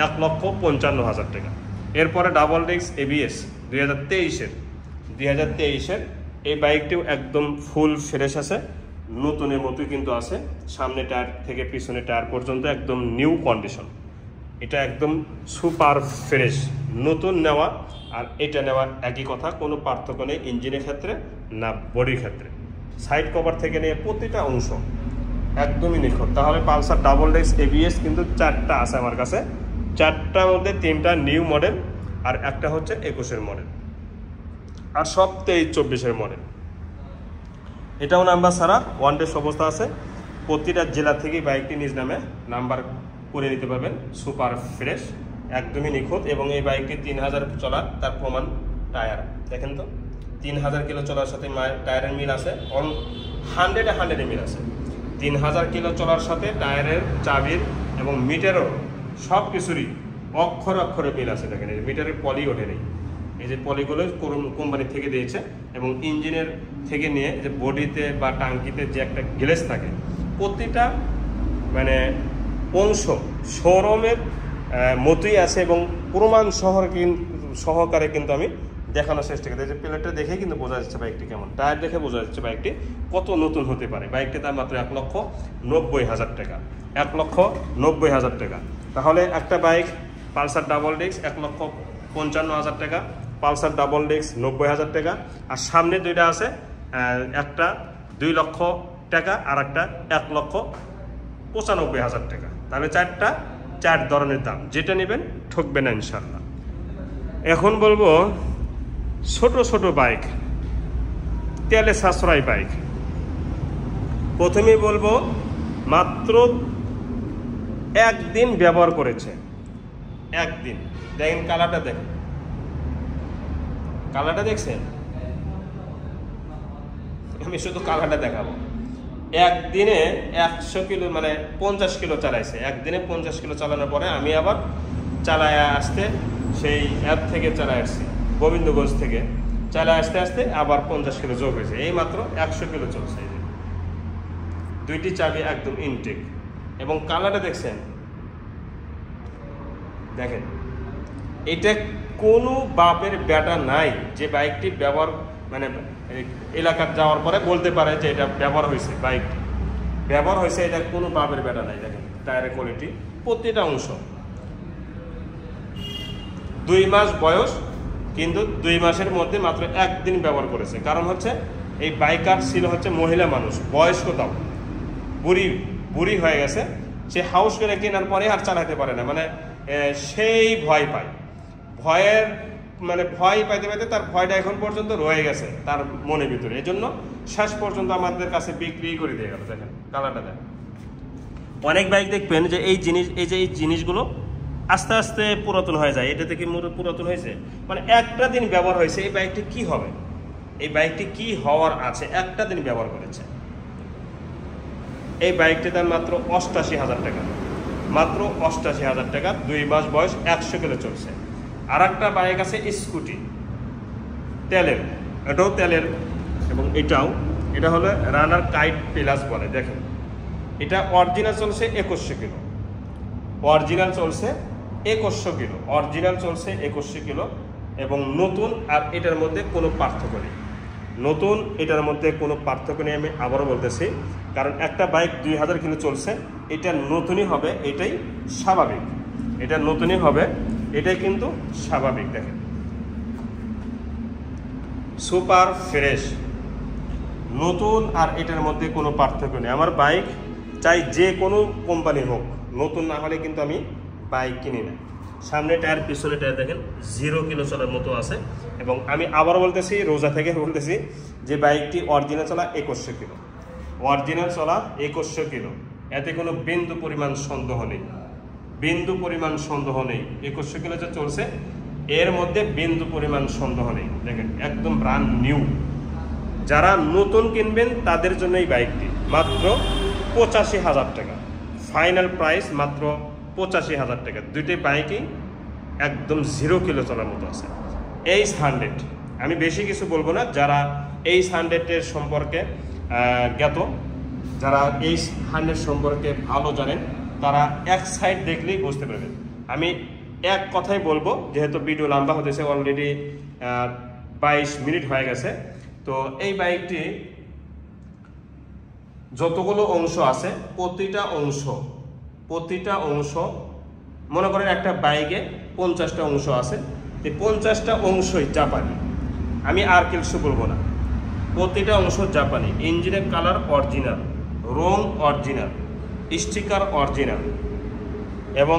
1,55,000 টাকা। এরপরে ডাবল ডিস্ক ABS 2023-এর এই বাইকটিও একদম ফুল ফ্রেশ আছে, নতুনের মতোই কিন্তু আছে। সামনে টায়ার থেকে পিছনে টায়ার পর্যন্ত একদম নিউ কন্ডিশন, এটা একদম সুপার ফ্রেশ, নতুন নেওয়া আর এটা নেওয়া একই কথা, কোনো পার্থক্য নেই ইঞ্জিনের ক্ষেত্রে না বডির ক্ষেত্রে। সাইড কভার থেকে নিয়ে প্রতিটা অংশ একদমই নিখুঁত। তাহলে পালসার ডাবল ডিস্ক ABS কিন্তু 4টা আছে আমার কাছে, 4টার মধ্যে 3টা নিউ মডেল আর একটা হচ্ছে 21-এর মডেল, আর সব 23-24-এর মডেল। এটাও নাম্বার ছাড়া ওয়ান ডে অবস্থা আছে। প্রতিটা জেলা থেকে বাইকটি নিজ নামে নাম্বার করে নিতে পারবেন, সুপার ফ্রেশ, একদমই নিখুঁত। এবং এই বাইকটি 3,000 চলা, তার প্রমাণ টায়ার দেখেন তো, 3,000 কিলো চলার সাথে টায়ারের মিল আছে, 100-100 মিল আছে। 3,000 কিলো চলার সাথে টায়ারের, চাবির এবং মিটারও সব কিছুরই অক্ষরে অক্ষরে মিল আছে। দেখেন এই মিটারের পলি ওঠে নেই, এই যে পলিগুলো কোম্পানি থেকে দিয়েছে। এবং ইঞ্জিনের থেকে নিয়ে যে বডিতে বা টাঙ্কিতে যে একটা গ্লেজ থাকে, প্রতিটা মানে অংশ শোরুমের মতোই আছে এবং প্রমাণ সহকারে কিন্তু আমি দেখানোর চেষ্টা করি। যে প্লেটটা দেখে কিন্তু বোঝা যাচ্ছে বাইকটি কেমন, টায়ার দেখে বোঝা যাচ্ছে বাইকটি কত নতুন হতে পারে। বাইকটির দাম মাত্র 1,90,000 টাকা, 1,90,000 টাকা। তাহলে একটা বাইক পালসার ডাবল ডিস্ক 1,55,000 টাকা, পালসার ডাবল ডিস্ক 90,000 টাকা, আর সামনে দুইটা আছে, একটা 2 লক্ষ টাকা আর একটা 1,95,000 টাকা। তাহলে 4 ধরনের দাম, যেটা নেবেন ঠকবে না ইনশাল্লাহ। এখন বলবো ছোট ছোট বাইক, তেলে সাশ্রয় বাইক। প্রথমেই বলবো মাত্র 1 দিন ব্যবহার করেছে, 1 দিন। দেখেন কালারটা, দেখেন কালারটা দেখছেন, আমি শুধু কালারটা দেখাবো। 1 দিনে 100 কিলো মানে 50 কিলো চালাইছে, 1 দিনে 50 কিলো চালানোর পরে আমি আবার চালায় আসতে, সেই অ্যাপ থেকে চালায় আসছি, গোবিন্দগঞ্জ থেকে চালায় আসতে আসতে আবার 50 কিলো যোগ হয়েছে, এই মাত্র 100 কিলো চলছে। দুইটি চাবি একদম ইনটেক এবং কালারটা দেখছেন, দেখেন এটা কোনো বাপের ব্যাটা নাই যে বাইকটি ব্যবহার মানে এলাকার যাওয়ার পরে বলতে পারে যে এটা ব্যবহার হয়েছে, বাইকটি ব্যবহার হয়েছে, এটা কোনো বাপের ব্যাটা নাই। দেখেন টায়ারের কোয়ালিটি, প্রতিটা অংশ। 2 মাস বয়স, কিন্তু 2 মাসের মধ্যে মাত্র 1 দিন ব্যবহার করেছে। কারণ হচ্ছে এই বাইকার ছিল হচ্ছে মহিলা মানুষ, বয়স্ক, তাও বুড়ি হয়ে গেছে। সে হাউস করে কেনার পরে আর চালাতে পারে না, মানে সেই ভয় পায়, ভয় পাইতে পাইতে তার ভয়টা এখন পর্যন্ত রয়ে গেছে তার মনের ভিতরে। এই জন্য শেষ পর্যন্ত আমাদের কাছে বিক্রি করে দিয়ে গেল। দেখেন কালারটা দেখেন। অনেক বাইক দেখবেন যে এই জিনিসগুলো আস্তে আস্তে পুরাতন হয়ে যায়। এটা থেকে পুরাতন হয়েছে, মানে একটা দিন ব্যবহার হয়েছে। এই বাইকটি কি হবে, এই বাইকটি কি হওয়ার আছে, একটা দিন ব্যবহার করেছে। এই বাইকটির দাম মাত্র 88,000 টাকা, মাত্র 88,000 টাকা। 2 মাস বয়স, 100 কিলো চলছে। আর একটা বাইক আছে স্কুটি, তেলের, এটাও তেলের, এবং এটা হলো রানার কাইট প্লাস বলে। দেখেন এটা অরিজিনাল চলছে 2100 কিলো, অরিজিনাল চলছে 2100 কিলো, অরিজিনাল চলছে 2100 কিলো। এবং নতুন আর এটার মধ্যে কোনো পার্থক্য নেই, নতুন এটার মধ্যে কোনো পার্থক্য নেই। আমি আবারও বলতেছি, কারণ একটা বাইক 2000 কিলো চলছে, এটা নতুনই হবে, এটাই স্বাভাবিক, এটা নতুনই হবে, এটাই কিন্তু স্বাভাবিক। দেখেন সুপার ফ্রেশ, নতুন আর এটার মধ্যে কোনো পার্থক্য নেই। আমার বাইক চাই যে কোনো কোম্পানি হোক, নতুন না হলে কিন্তু আমি বাইক কিনি না। সামনে টায়ার, পিছনে টায়ার দেখেন 0 কিলো চলার মতো আছে। এবং আমি আবার বলতেছি, রোজা থেকে বলতেছি যে বাইকটি অরিজিনাল চলা 2100 কিলো, অরিজিনাল চলা 2100 কিলো। এতে কোনো বিন্দু পরিমাণ সন্দেহ নেই, বিন্দু পরিমাণ সন্দেহ নেই। 2100 কিলো যে চলছে এর মধ্যে বিন্দু পরিমাণ সন্দেহ নেই। দেখেন একদম ব্র্যান্ড নিউ। যারা নতুন কিনবেন তাদের জন্য এই বাইকটি মাত্র 85,000 টাকা, ফাইনাল প্রাইস মাত্র 85,000 টাকা। দুইটি বাইকই একদম 0 কিলো চলার মতো আছে। এইচ 100, আমি বেশি কিছু বলবো না। যারা এইচ 100-এর সম্পর্কে জ্ঞাত, যারা এইচ 100 সম্পর্কে ভালো জানেন, তারা এক সাইড দেখলেই বুঝতে পারবেন। আমি এক কথাই বলবো, যেহেতু ভিডিও লম্বা হতেছে, অলরেডি 22 মিনিট হয়ে গেছে। তো এই বাইকটি যতগুলো অংশ আছে, প্রতিটা অংশ মনে করেন একটা বাইকে 50টা অংশ আছে, এই 50টা অংশই জাপানি। আমি আর কিছু বলবো না, প্রতিটা অংশ জাপানি। ইঞ্জিনের কালার অরিজিনাল, রং অরিজিনাল, স্টিকার অরিজিনাল। এবং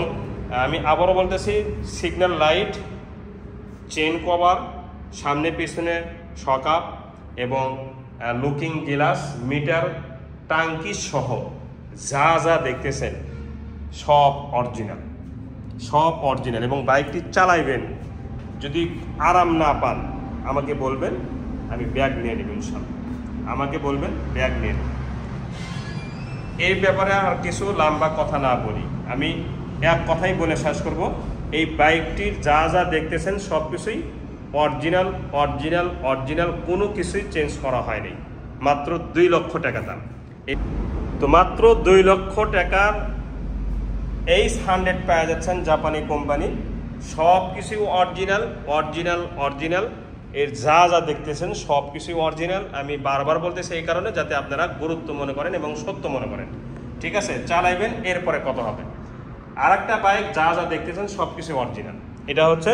আমি আবারও বলতেছি, সিগন্যাল লাইট, চেন কভার, সামনে পিছনে শকআপ এবং লুকিং গ্লাস, মিটার, টাঙ্কি সহ যা যা দেখতেছেন সব অরিজিনাল, সব অরিজিনাল। এবং বাইকটি চালাইবেন, যদি আরাম না পান আমাকে বলবেন, আমি ব্যাগ নিয়ে নেব ইনশাআল্লাহ, আমাকে বলবেন, ব্যাগ নিয়ে নেব। এই ব্যাপারে আর কিছু লম্বা কথা না বলি, আমি এক কথাই বলে শেষ করব। এই বাইকটির যা যা দেখতেছেন সব কিছুই অরিজিনাল, অরিজিনাল, অরিজিনাল, কোনো কিছুই চেঞ্জ করা হয়নি। মাত্র 2 লক্ষ টাকা দাম। তো মাত্র 2 লক্ষ টাকার এইচ 100 পাওয়া যাচ্ছেন জাপানি কোম্পানি। সব কিছু অরিজিনাল, অরিজিনাল, অরিজিনাল। এর যা যা দেখতেছেন সব কিছুই অরিজিনাল। আমি বারবার বলতেছি এই কারণে, যাতে আপনারা গুরুত্ব মনে করেন এবং সত্য মনে করেন। ঠিক আছে, চালাইবেন, এরপরে কত হবে। আর একটা বাইক যা যা দেখতেছেন সব কিছু অরিজিনাল। এটা হচ্ছে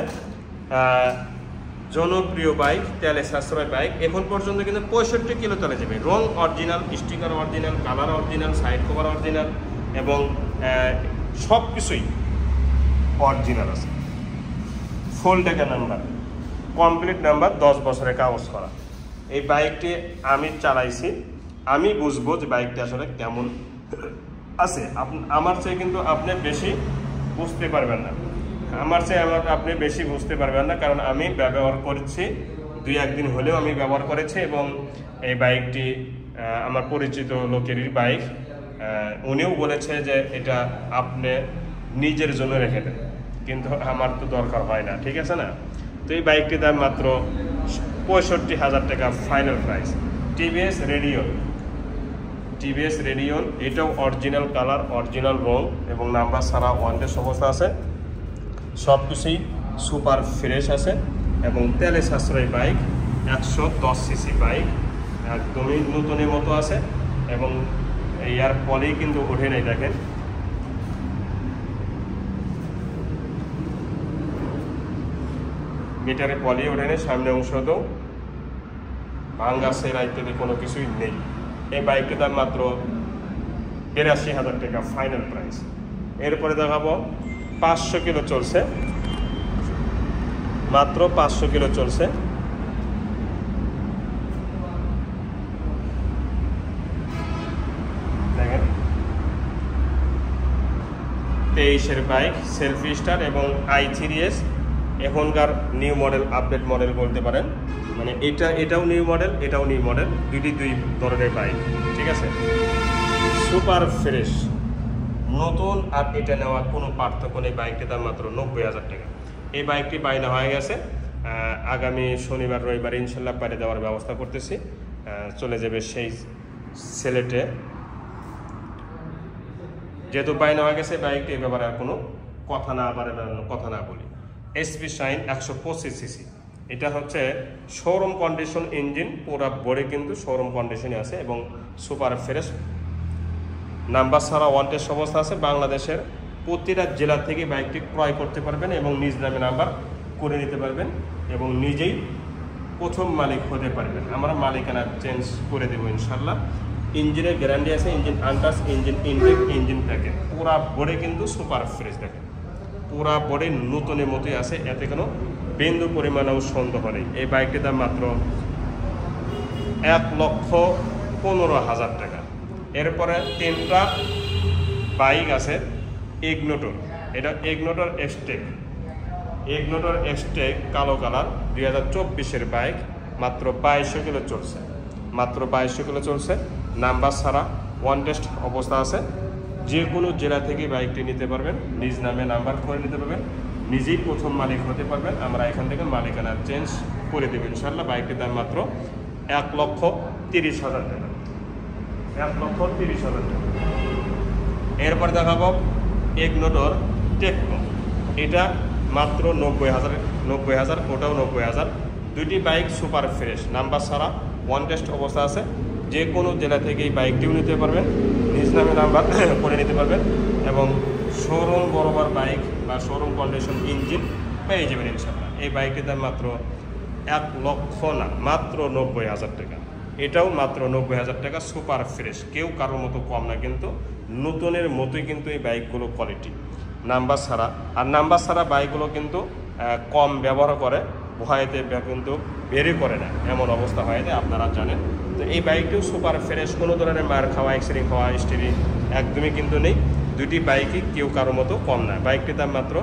জনপ্রিয় বাইক, তেলে সাশ্রয় বাইক। এখন পর্যন্ত কিন্তু 65 কিলো চলে যাবে। রং original, sticker original, colour original, side cover original, এবং সব কিছুই অরিজিনাল আছে। ফুল টাকা নাম্বার, কমপ্লিট নাম্বার, 10 বছরের কাগজ করা। এই বাইকটি আমি চালাইছি, আমি বুঝবো যে বাইকটি আসলে কেমন আছে। আমার চেয়ে কিন্তু আপনি বেশি বুঝতে পারবেন না, আমার চেয়ে আপনি বেশি বুঝতে পারবেন না, কারণ আমি ব্যবহার করেছি, 2-1 দিন হলেও আমি ব্যবহার করেছি। এবং এই বাইকটি আমার পরিচিত লোকেরই বাইক, উনিও বলেছে যে এটা আপনি নিজের জন্য রেখে দেন, কিন্তু আমার তো দরকার হয় না, ঠিক আছে না। তো এই বাইকটির দাম মাত্র 65,000 টাকা, final price. TVS Radeon, TVS Radeon, এটাও অরিজিনাল কালার, অরিজিনাল রং, এবং নাম্বার ছাড়া ওয়ান্টেড অবস্থা আছে। সব কিছুই সুপার ফ্রেশ আছে এবং তেলে সাশ্রয়ী বাইক, 110 সিসি বাইক, একদমই নতুনের মতো আছে। এবং এয়ার পলি কিন্তু ওঠে নাই, দেখেন মিটারে পলি ওঠে নেই, সামনে অংশ তো ভাঙ্গা সেরা ইত্যাদি কোনো কিছুই নেই। এই বাইকটির দাম মাত্র ৮২,০০০ টাকা ফাইনাল প্রাইস। এরপরে দেখাবো 500 কিলো চলছে, মাত্র 500 কিলো চলছে। দেখেন 23-এর বাইক, সেলফি স্টার এবং i3s, এখনকার নিউ মডেল, আপডেট মডেল বলতে পারেন। মানে এটাও নিউ মডেল, এটাও নিউ মডেল, দুই ধরনের বাইক, ঠিক আছে। সুপার ফ্রেশ, নতুন আর এটা নেওয়ার কোনো পার্থক্য নেই। বাইকটির দাম মাত্র 90,০০০ টাকা। এই বাইকটি বাইনা হয়ে গেছে, আগামী শনিবার রবিবার ইনশাল্লাহ বাইরে দেওয়ার ব্যবস্থা করতেছি। চলে যাবে সেই সিলেটে। যেহেতু বাইনা হয়ে গেছে বাইকটি, এ ব্যাপারে আর কোনো কথা না বলি। এসপি শাইন 125 সিসি, এটা হচ্ছে শোরুম কন্ডিশন ইঞ্জিন, পুরা বডি কিন্তু শোরুম কন্ডিশনে আছে এবং সুপার ফ্রেশ। নাম্বার ছাড়া ওয়ান টেস্ট অবস্থা আছে। বাংলাদেশের প্রতিটা জেলা থেকে বাইকটি ক্রয় করতে পারবেন এবং নিজ নামে নাম্বার করে নিতে পারবেন এবং নিজেই প্রথম মালিক হতে পারবেন। আমরা মালিকানা চেঞ্জ করে দেবো ইনশাল্লাহ। ইঞ্জিনের গ্যারান্টি আছে, engine untouch, engine intact, engine packet, পুরা বডি কিন্তু সুপার ফ্রেশ। দেখেন পুরা বডি নতুনের মতোই আছে, এতে কোনো বিন্দু পরিমাণেও সন্দেহ নেই। এই বাইকটির দাম মাত্র 1,15,০০০ টাকা। এরপরে 3টা বাইক আছে ইগনোটর, এটা ইগনোটর এক্সটেক কালো কালার, 2024-এর বাইক, মাত্র 2200 কিলো চলছে, মাত্র 2200 কিলো চলছে। নাম্বার ছাড়া ওয়ান টেস্ট অবস্থা আছে। যে কোনো জেলা থেকে বাইকটি নিতে পারবেন, নিজ নামে নাম্বার করে নিতে পারবেন, নিজেই প্রথম মালিক হতে পারবেন। আমরা এখান থেকে মালিকানা চেঞ্জ করে দেবেন ইনশাল্লাহ। বাইকটির দাম মাত্র 1,30,০০০ টাকা, 1,30,০০০ টাকা। এরপর দেখাবো ইগনোটর টেকনো, এটা মাত্র 90,০০০, ওটাও 90,০০০। দুইটি বাইক সুপার ফ্রেশ, নাম্বার ছাড়া ওয়ান টেস্ট অবস্থা আছে। যে কোনো জেলা থেকে এই বাইকটিও নিতে পারবেন, নিজ নামে নাম্বার করে নিতে পারবেন এবং শোরুম বরাবর বাইক বা শোরুম কন্ডিশন ইঞ্জিন পেয়ে যাবেন ইনশাল্লাহ। এই বাইকটির দাম মাত্র 1 লক্ষ না, মাত্র 90,০০০ টাকা। এটাও মাত্র 90,০০০ টাকা, সুপার ফ্রেশ, কেউ কারোর মতো কম না, কিন্তু নতুনের মতোই কিন্তু এই বাইকগুলো কোয়ালিটি, নাম্বার ছাড়া। আর নাম্বার ছাড়া বাইকগুলো কিন্তু কম ব্যবহার করে, ভয়েতে কিন্তু বেরই করে না, এমন অবস্থা হয় যে আপনারা জানেন। তো এই বাইকটিও সুপার ফ্রেশ, কোনো ধরনের মার খাওয়া, এক্সিডেন্ট খাওয়া, স্টিরিং একদমই কিন্তু নেই। দুটি বাইকই কেউ কারোর মতো কম না। বাইকটির দাম মাত্র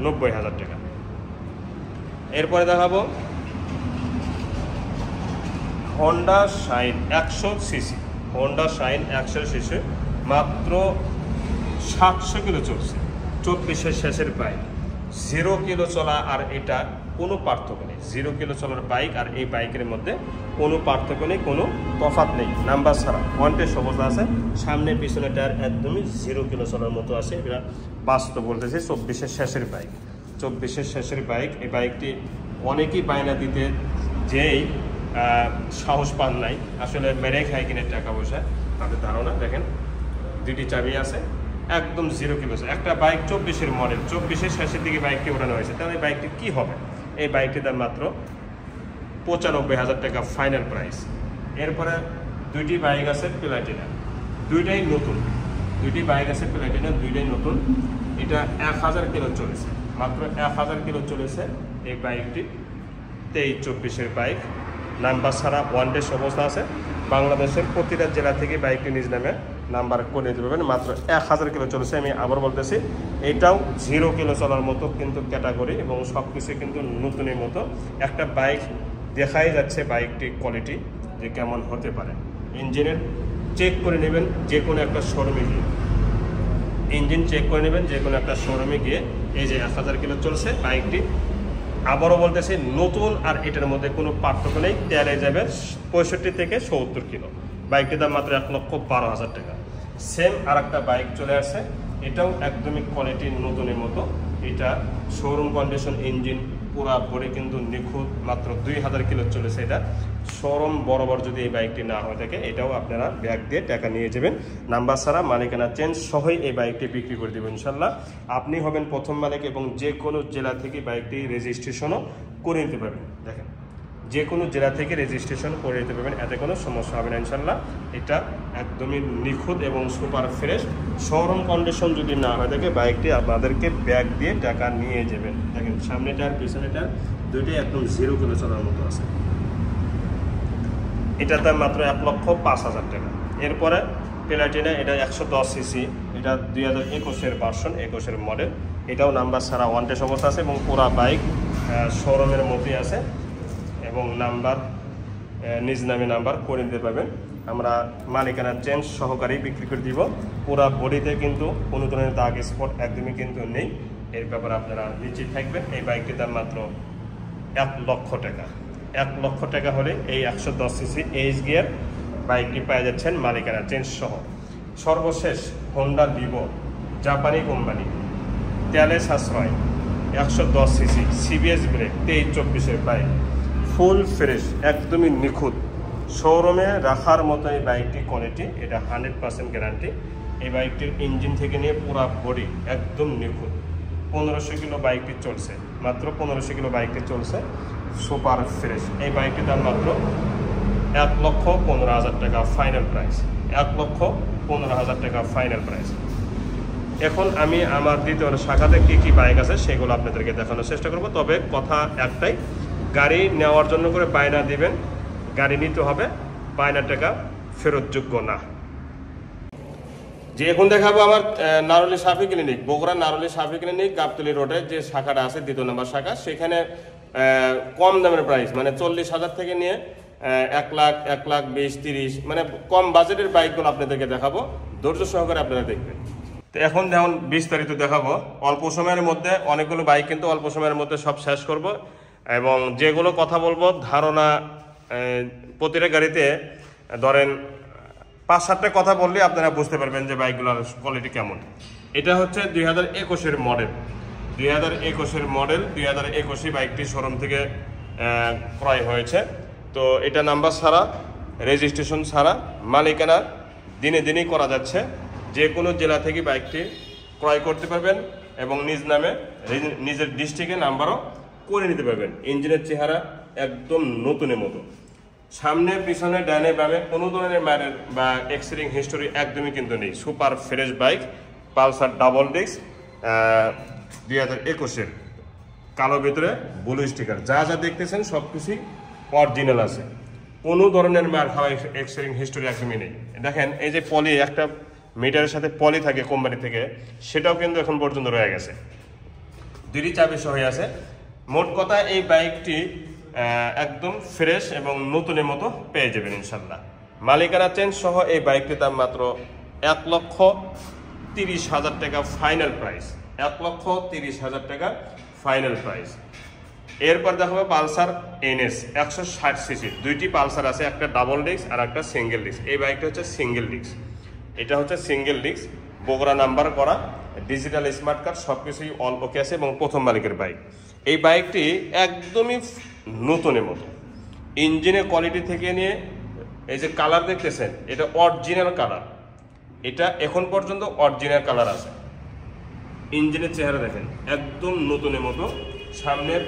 90,০০০ টাকা। এরপরে দেখাবো Honda shine 100 CC, Honda shine 100 CC, মাত্র 700 কিলো চলছে, 24-এর শেষের বাইক। 0 কিলো চলা আর এটা কোনো পার্থক্য নেই। 0 কিলো চলার বাইক আর এই বাইকের মধ্যে কোনো পার্থক্য নেই, কোনো তফাৎ নেই। নাম্বার ছাড়া ওয়ান টেস্ট অবস্থা আছে। সামনে পিছনে টায়ার একদমই 0 কিলো চলার মতো আছে। এটা বাস্তব বলতেছে 24-এর শেষের বাইক, 24-এর শেষের বাইক। এই বাইকটি অনেকেই বায়না দিতে যেই সাহস পান নাই, আসলে মেরে খায় কিনে টাকা পয়সা, তাদের ধারণা। দেখেন দুটি চাবি আছে, একদম 0 কিলো। একটা বাইক 24-এর মডেল, 24-এর শেষের দিকে বাইকটি ওঠানো হয়েছে, তাহলে এই বাইকটি কী হবে? এই বাইকটির দাম মাত্র 95,০০০ টাকা ফাইনাল প্রাইস। এরপরে দুইটি বাইক আছে প্লাটিনা, দুইটাই নতুন, দুইটি বাইক আছে প্লাটিনা, দুইটাই নতুন। এটা 1000 কিলো চলেছে, মাত্র 1000 কিলো চলেছে এই বাইকটি। 23-24-এর বাইক, নাম্বার ছাড়া ওয়ান টেস্ট অবস্থা আছে। বাংলাদেশের প্রতিটা জেলা থেকে বাইকটি নিজ নামে নাম্বার করে নিতে পারবেন। মাত্র 1000 কিলো চলেছে। আমি আবার বলতেছি, এটাও 0 কিলো চলার মতো কিন্তু ক্যাটাগরি এবং সব কিছু কিন্তু নতুনের মতো। একটা বাইক দেখাই যাচ্ছে বাইকটি কোয়ালিটি যে কেমন হতে পারে। ইঞ্জিনের চেক করে নেবেন যে কোনো একটা শোরুমে গিয়ে, ইঞ্জিন চেক করে নেবেন যে কোনো একটা শোরুমে গিয়ে। এই যে 1000 কিলো চলছে বাইকটি, আবারও বলতেছি নতুন আর এটার মধ্যে কোনো পার্থক্য নেই। তেলে যাবে 65 থেকে 70 কিলো। বাইকটির দাম মাত্র 1,12,০০০ টাকা। সেম আর একটা বাইক চলে আসছে, এটাও একদমই কোয়ালিটি নতুনের মতো। এটা শোরুম কন্ডিশন ইঞ্জিন, পুরা ভরে কিন্তু নিখুঁত, মাত্র 2000 কিলো চলেছে। এটা শোরুম বরাবর যদি এই বাইকটি না হয়ে থাকে, এটাও আপনারা ব্যাগ দিয়ে টাকা নিয়ে যাবেন। নাম্বার ছাড়া মালিকানা চেঞ্জ সহই এই বাইকটি বিক্রি করে দেবেন ইনশাল্লাহ। আপনি হবেন প্রথম মালিক এবং যে কোনো জেলা থেকে বাইকটি রেজিস্ট্রেশনও করে নিতে পারবেন। দেখেন যে কোনো জেলা থেকে রেজিস্ট্রেশন করে দিতে পারবেন, এতে কোনো সমস্যা হবে না ইনশাল্লাহ। এটা একদমই নিখুঁত এবং সুপার ফ্রেশ। শোরুম কন্ডিশন যদি না হয়ে থাকে বাইকটি আপনাদেরকে ব্যাগ দিয়ে টাকা নিয়ে যাবেন। দেখেন সামনেটা আর পিছনেটা দুইটাই একদম 0 কিলো চলার মতো আছে। এটার দাম মাত্র 1,05,000 টাকা। এরপরে প্লাটিনা, এটা 110 সিসি, এটা 2021-এর ভার্সন, 21-এর মডেল। এটাও নাম্বার ছাড়া ওয়ান টেস্ট অবস্থা আছে এবং পুরা বাইক শোরুমের মধ্যেই আছে এবং নাম্বার নিজ নামে নাম্বার করে নিতে পারবেন। আমরা মালিকানা চেঞ্জ সহকারে বিক্রি করে দিব। পুরা বডিতে কিন্তু কোনো ধরনের দাগ স্পট একদমই কিন্তু নেই, এর ব্যাপারে আপনারা নিশ্চিত থাকবেন। এই বাইকটির দাম মাত্র 1 লক্ষ টাকা। 1 লক্ষ টাকা হলে এই 110 সিসি এইচ গিয়ার বাইকটি পেয়ে যাচ্ছেন মালিকানা চেঞ্জ সহ। সর্বশেষ হোন্ডা লিভো, জাপানি কোম্পানি, তেলে সাশ্রয়, 110 সিসি, সিবিএস ব্রেক, 23-24-এর বাইক, ফুল ফ্রেশ, একদমই নিখুঁত, শোরুমে রাখার মতো এই বাইকটি কোয়ালিটি। এটা 100% গ্যারান্টি। এই বাইকটির ইঞ্জিন থেকে নিয়ে পুরা বডি একদম নিখুঁত। 1500 কিলো বাইকটি চলছে, মাত্র 1500 কিলো বাইকটি চলছে, সুপার ফ্রেশ। এই বাইকটির দাম মাত্র 1,15,000 টাকা ফাইনাল প্রাইস। 1,15,000 টাকা ফাইনাল প্রাইস। এখন আমি আমার দ্বিতীয় শাখাতে কী কী বাইক আছে সেগুলো আপনাদেরকে দেখানোর চেষ্টা করব। তবে কথা একটাই, গাড়ি নেওয়ার জন্য করে বায়না দিবেন, গাড়ি নিতে হবে, বায়নার টাকা ফেরতযোগ্য না। যে এখন দেখাবো আমার নারুলি সাফি ক্লিনিক, বগুড়া নারুলি সাফি ক্লিনিক, গাবতলী রোডে যে শাখাটা আছে 2 নম্বর শাখা, সেখানে কম দামের প্রাইস মানে 40,000 থেকে নিয়ে 1 লাখ, 1 লাখ 20, 30 মানে কম বাজেটের বাইকগুলো আপনাদেরকে দেখাবো, ধৈর্য সহকারে আপনারা দেখবেন। তো এখন যেমন বিস্তারিত দেখাবো, অল্প সময়ের মধ্যে অনেকগুলো বাইক কিন্তু অল্প সময়ের মধ্যে সব শেষ করব এবং যেগুলো কথা বলবো ধারণা প্রতিটা গাড়িতে ধরেন 5-7টা কথা বললে আপনারা বুঝতে পারবেন যে বাইকগুলোর কোয়ালিটি কেমন। এটা হচ্ছে 2021-এর মডেল, 2021-এর মডেল, 2021 বাইকটি শোরুম থেকে ক্রয় হয়েছে। তো এটা নাম্বার ছাড়া, রেজিস্ট্রেশন ছাড়া, মালিকানা দিনে দিনেই করা যাচ্ছে। যে কোনো জেলা থেকে বাইকটি ক্রয় করতে পারবেন এবং নিজ নামে নিজের ডিস্ট্রিক্টে নাম্বারও করে নিতে পারবেন। ইঞ্জিনের চেহারা একদম নতুনের মতো, সামনে পিছনে ডানে বামে কোনো ধরনের ম্যারের বা এক্সিডিং হিস্টোরি একদমই কিন্তু নেই। Super fresh bike, Pulsar double disc, 2021-এর, কালো ভিতরে ব্লু স্টিকার, যা যা দেখতেছেন সব কিছুই অরিজিনাল আছে, কোনো ধরনের ম্যার খাওয়া এক্সিডিং হিস্টোরি একদমই নেই। দেখেন এই যে পলি, একটা মিটারের সাথে পলি থাকে কোম্পানি থেকে, সেটাও কিন্তু এখন পর্যন্ত রয়ে গেছে, 2টি চাবি সহ আছে। মোট কথা এই বাইকটি একদম ফ্রেশ এবং নতুনের মতো পেয়ে যাবেন ইনশাল্লাহ। মালিকানা চেঞ্জ সহ এই বাইকটির দাম মাত্র 1,30,000 টাকা ফাইনাল প্রাইস। 1,30,000 টাকা ফাইনাল প্রাইস। এরপর দেখাবো পালসার NS 160 সিসি, 2টি পালসার আছে, একটা ডাবল ডিস্ক আর একটা সিঙ্গেল ডিস্ক। এই বাইকটা হচ্ছে সিঙ্গেল ডিস্ক, এটা হচ্ছে সিঙ্গেল ডিস্ক, বগুড়া নাম্বার করা, ডিজিটাল স্মার্ট কার্ড, সব কিছুই অল ওকে আছে এবং প্রথম মালিকের বাইক। এই বাইকটি একদমই নতুনের মতো, ইঞ্জিনের কোয়ালিটি থেকে নিয়ে এই যে কালার দেখতেছেন, এটা অরিজিনাল কালার, এটা এখন পর্যন্ত অরিজিনাল কালার আছে। ইঞ্জিনের চেহারা দেখেন একদম নতুনের মতো, সামনের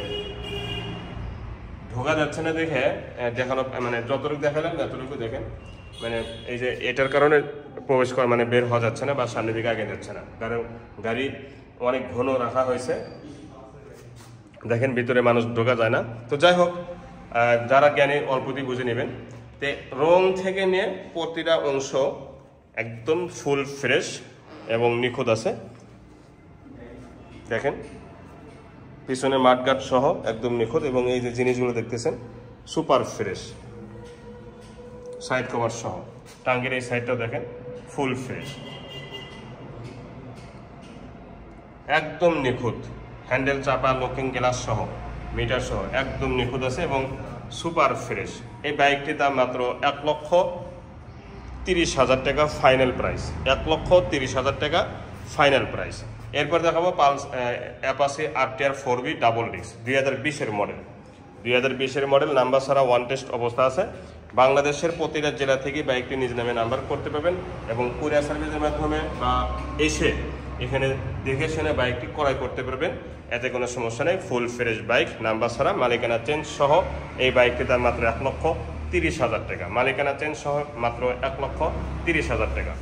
ঢোকা যাচ্ছে না দেখে দেখানো, মানে যতটুকু দেখালাম ততটুকু দেখেন, মানে এই যে এটার কারণে প্রবেশ করা মানে বের হওয়া যাচ্ছে না বা সামনের দিকে আগে যাচ্ছে না, কারণ গাড়ি অনেক ঘন রাখা হয়েছে। দেখেন ভিতরে মানুষ ঢোকা যায় না। তো যাই হোক, যারা জ্ঞানী অল্পতি বুঝে নেবেন। তো রং থেকে নিয়ে প্রতিটা অংশ একদম ফুল ফ্রেশ এবং নিখুঁত আছে। দেখেন পিছনে মাঠগাট সহ একদম নিখুঁত এবং এই যে জিনিসগুলো দেখতেছেন সুপার ফ্রেশ, সাইড কভার সহ, টাঙ্গের এই সাইডটাও দেখেন ফুল ফ্রেশ, একদম নিখুঁত, হ্যান্ডেল চাপা, লকিং গ্লাস সহ, মিটার সহ একদম নিখুঁত আছে এবং সুপার ফ্রেশ। এই বাইকটির দাম মাত্র 1,30,000 টাকা ফাইনাল প্রাইস। 1,30,000 টাকা ফাইনাল প্রাইস। এরপর দেখাবো Apache RTR 4B double disc, 2020-এর মডেল, 2020-এর মডেল, নাম্বার ছাড়া ওয়ান টেস্ট অবস্থা আছে। বাংলাদেশের প্রতিটা জেলা থেকে বাইকটি নিজ নামে নাম্বার করতে পারবেন এবং কুরিয়ার সার্ভিসের মাধ্যমে বা এসে এখানে দেখে শুনে বাইকটি ক্রয় করতে পারবেন, এতে কোনো সমস্যা নেই। ফুল ফ্রেশ বাইক, নাম্বার ছাড়া, মালিকানা চেঞ্জ সহ এই বাইকটির দাম মাত্র 1,30,000 টাকা। মালিকানা চেঞ্জ সহ মাত্র 1,30,000 টাকা।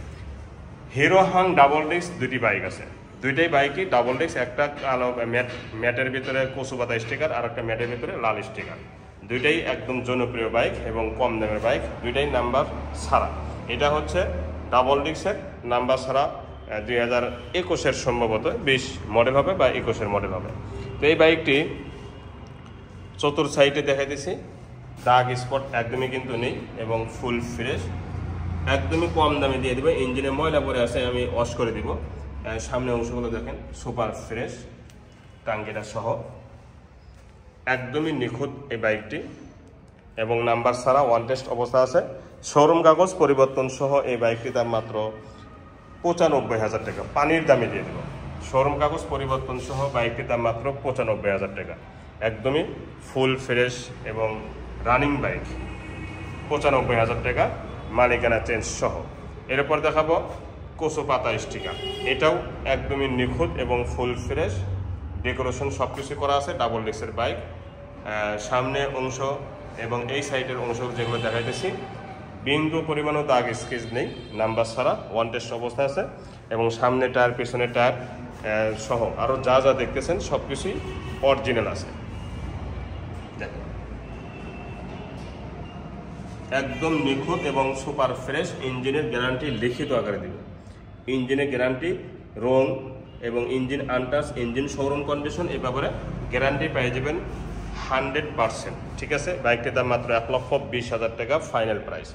হিরো হাং ডাবল ডিস্ক দুটি বাইক আছে, দুইটাই বাইকই ডাবল ডিস্ক, একটা কালো ম্যাটের ভিতরে কচু পাতা স্টিকার আর একটা ম্যাটের ভিতরে লাল স্টিকার। দুইটাই একদম জনপ্রিয় বাইক এবং কম দামের বাইক, দুইটাই নাম্বার ছাড়া। এটা হচ্ছে ডাবল ডিস্কের নাম্বার ছাড়া, 2021-এর সম্ভবত 20 মডেল হবে বা 21-এর মডেল হবে। তো এই বাইকটি চতুর সাইডে দেখাইতেছি, দাগ স্পট একদমই কিন্তু নেই এবং ফুল ফ্রেশ, একদমই কম দামে দিয়ে দেবো। ইঞ্জিনে ময়লা পড়ে আছে, আমি ওয়াশ করে দিব। সামনে অংশগুলো দেখেন সুপার ফ্রেশ, টাঙ্কিটা সহ একদমই নিখুঁত এই বাইকটি এবং নাম্বার ছাড়া ওয়ান টেস্ট অবস্থা আছে। শোরুম কাগজ পরিবর্তন সহ এই বাইকটির দাম মাত্র 95,000 টাকা, পানির দামে দিয়ে দেব। শোরুম কাগজ পরিবর্তন সহ বাইকটির দাম মাত্র 95,000 টাকা, একদমই ফুল ফ্রেশ এবং রানিং বাইক, 95,000 টাকা, মালিকানা চেঞ্জ সহ। এরপর দেখাবো কচু পাতা স্টিকার, এটাও একদমই নিখুঁত এবং ফুল ফ্রেশ, ডেকোরেশন সব কিছু করা আছে। ডাবল ডিস্কের বাইক, সামনে অংশ এবং এই সাইডের অংশ যেগুলো দেখাইতেছি বিন্দু পরিমাণও দাগ স্কেচ নেই, নাম্বার ছাড়া ওয়ান টেস্ট অবস্থা আছে এবং সামনে টায়ার পেছনে টায়ার সহ আরও যা যা দেখতেছেন সব কিছুই অরিজিনাল আছে। দেখেন একদম নিখুঁত এবং সুপার ফ্রেশ। ইঞ্জিনের গ্যারান্টি লিখিত আকারে দিব, ইঞ্জিনের গ্যারান্টি রং এবং engine untouch, engine showroom condition, এই ব্যাপারে গ্যারান্টি পেয়ে যাবেন 100%। ঠিক আছে, বাইকটির দাম মাত্র 1,20,000 টাকা ফাইনাল প্রাইস,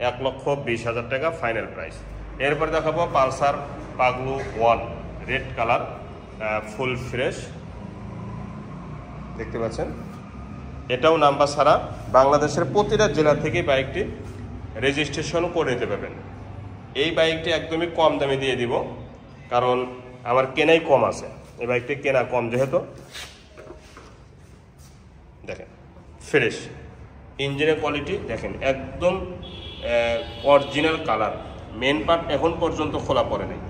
1,20,000 টাকা ফাইনাল প্রাইস। এরপর দেখাবো Pulsar Paglu 1 red colour, full fresh, দেখতে পাচ্ছেন। এটাও নাম্বার ছাড়া, বাংলাদেশের প্রতিটা জেলা থেকে বাইকটি রেজিস্ট্রেশন করে নিতে পারবেন। এই বাইকটি একদমই কম দামে দিয়ে দিব, কারণ আমার কেনাই কম আছে, এই বাইকটি কেনা কম যেহেতু। দেখেন ফ্রেশ ইঞ্জিনের কোয়ালিটি, দেখেন একদম অরিজিনাল কালার। মেন পার্ট এখন পর্যন্ত খোলা পড়ে নাই,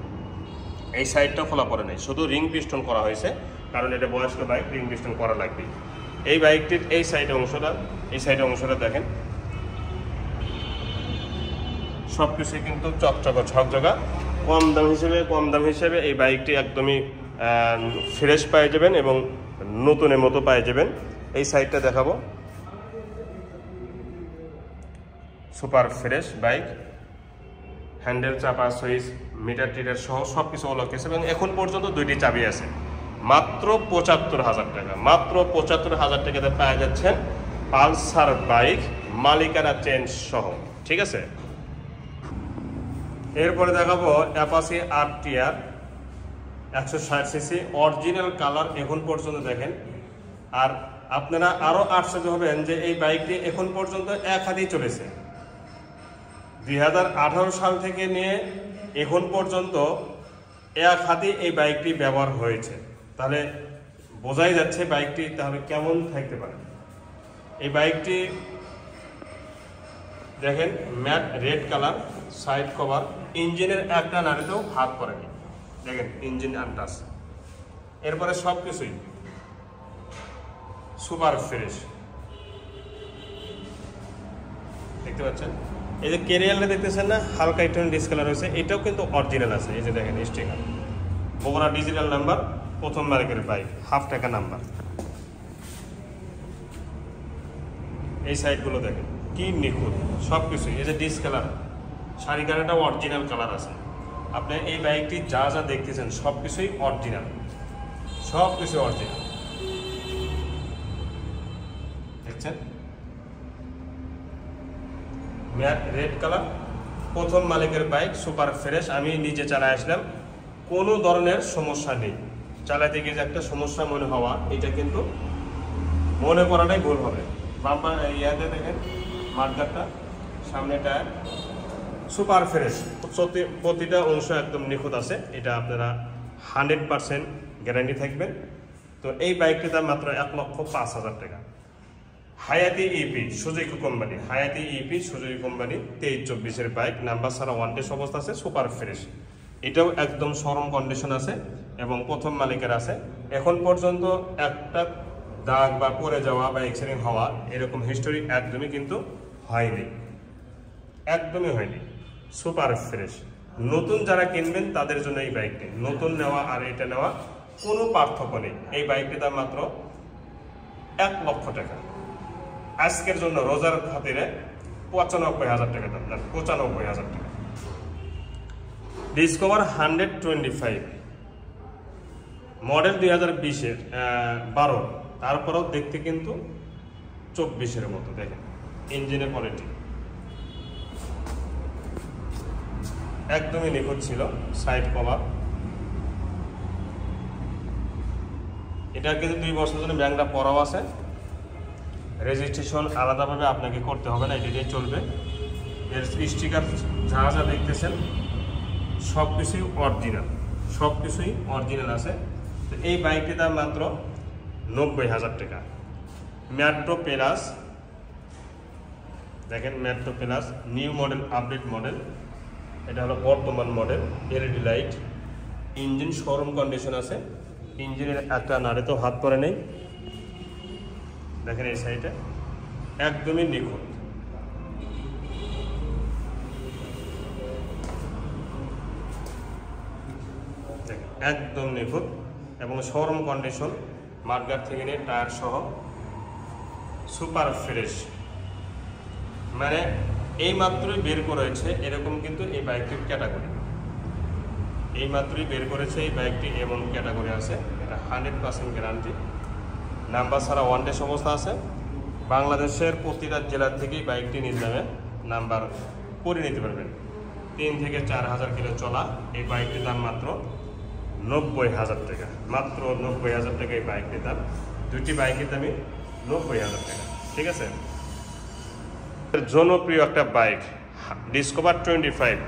এই সাইডটা খোলা পড়ে নাই, শুধু রিং পিস্টন করা হয়েছে, কারণ এটা বয়স্ক বাইক, রিং পিস্টন করা লাগবে। এই বাইকটির এই সাইড অংশটা, এই সাইড অংশটা দেখেন সব কিছুই কিন্তু চকচকা ঝকঝকা। কম দাম হিসেবে এই বাইকটি একদমই ফ্রেশ পেয়ে যাবেন এবং নতুনের মতো পেয়ে যাবেন। এই সাইডটা দেখাবো, সুপার ফ্রেশ বাইক, হ্যান্ডেল, চাপা, সুইচ, মিটার টিটার সহ সব কিছু অলক আছে এবং এখন পর্যন্ত দুইটি চাবি আছে। মাত্র 75,000 টাকা, মাত্র 75,000 টাকাতে পাওয়া যাচ্ছেন পালসার বাইক, মালিকানা চেঞ্জ সহ। ঠিক আছে, এরপরে দেখাবো Apache RTR 160 CC, original colour এখন পর্যন্ত দেখেন। আর আপনারা আরও আশ্চর্য হবেন যে এই বাইকটি এখন পর্যন্ত এক হাতেই চলেছে। 2018 সাল থেকে নিয়ে এখন পর্যন্ত এক হাতে এই বাইকটি ব্যবহার হয়েছে, তাহলে বোঝাই যাচ্ছে বাইকটি তাহলে কেমন থাকতে পারে। এই বাইকটি দেখেন matte red colour, side cover, ইঞ্জিনের একটা নাড়িতেও হাত পড়েনি, দেখেন ইঞ্জিন আনটাচ। এরপরে সব কিছুই সুপার ফ্রেশ, দেখতে পাচ্ছেন। এই যে ক্যারিয়ারটা দেখতেছেন না, হালকা একটু ডিসকালার হয়েছে, এটাও কিন্তু অরিজিনাল আছে। এই যে দেখেন স্টিকার, বগুড়া ডিজিটাল নাম্বার, প্রথম মার্কের বাইক, ½ টাকা নাম্বার। এই সাইডগুলো দেখেন কি নিখুঁত সব কিছুই। এই যে ডিসকালার, শাড়ি কালারটাও অরিজিনাল কালার আছে। আপনি এই বাইকটি যা যা দেখতেছেন সব কিছুই অরিজিনাল, সব কিছু অরিজিনাল, দেখছেন। ম্যাট রেড কালার, প্রথম মালিকের বাইক, সুপার ফ্রেশ। আমি নিজে চালায় আসলাম, কোনো ধরনের সমস্যা নেই। চালাতে গিয়ে যে একটা সমস্যা মনে হওয়া, এটা কিন্তু মনে করাটাই ভুল হবে। বাম্পার ইয়াতে দেখেন মার্কারটা, সামনে টায়ার, সুপার ফ্রেশ, প্রতিটা অংশ একদম নিখুঁত আছে। এটা আপনারা 100% গ্যারান্টি থাকবেন। তো এই বাইকটির দাম মাত্র 1,05,000 টাকা। হায়াতি ইপি সুজুকি কোম্পানি, হায়াতি ইপি সুজুকি কোম্পানি 23-24-এর বাইক, নাম্বার ছাড়া ওয়ান টেস্ট অবস্থা আছে, সুপার ফ্রেশ। এটাও একদম শোরুম কন্ডিশন আছে এবং প্রথম মালিকের আছে। এখন পর্যন্ত একটা দাগ বা পড়ে যাওয়া বা অ্যাক্সিডেন্ট হওয়া এরকম হিস্টোরি একদমই কিন্তু হয়নি, একদমই হয়নি। Super fresh. নতুন যারা কিনবেন তাদের জন্য এই বাইকটি, নতুন নেওয়া আর এটা নেওয়া কোনো পার্থক্য নেই। এই বাইকটির দাম মাত্র 1 লক্ষ টাকা। আজকের জন্য রোজার খাতিরে 95,000 টাকা দাম, 95,000 টাকা। ডিসকভার 125 মডেল 2020-এর 12, তারপরেও দেখতে কিন্তু 24-এর মতো। দেখেন ইঞ্জিনের কোয়ালিটি একদমই নিখুঁত ছিল। সাইড কভার, এটার কিন্তু 2 বছরের জন্য ব্যাংকটা পরাও আছে। রেজিস্ট্রেশন আলাদাভাবে আপনাকে করতে হবে না, এটাই চলবে। এর স্টিকার যা যা দেখতেছেন সব কিছুই অরিজিনাল, সব কিছুই অরিজিনাল আছে। তো এই বাইকটির দাম মাত্র 90,000 টাকা। মেট্রো প্লাস, দেখেন metro plus new model, update model. এটা হলো বর্তমান model. LED light, engine showroom condition আছে। ইঞ্জিনের একটা নাড়েতেও হাত পরে নেই। দেখেন এই সাইডে একদমই নিখুঁত। দেখেন একদম নিখুঁত এবং শোরুম কন্ডিশন, মার্কেট থেকে নিয়ে টায়ার সহ সুপার ফ্রেশ। মানে এই মাত্রই বের করেছে এরকম কিন্তু এই বাইকটির ক্যাটাগরি, এই মাত্রই বের করেছে এই বাইকটি এমন ক্যাটাগরি আছে। এটা 100% গ্যারান্টি। নাম্বার ছাড়া ওয়ান টেস্ট অবস্থা আছে। বাংলাদেশের প্রতিটা জেলার থেকেই বাইকটি নিজ নামে নাম্বার করে নিতে পারবেন। 3 থেকে 4,000 কিলো চলা এই বাইকটির দাম মাত্র 90,000 টাকা। মাত্র 90,000 টাকা এই বাইকটির দাম। দুটি বাইকের দামই 90,000 টাকা। ঠিক আছে, জনপ্রিয় একটা বাইক ডিসকভার 25।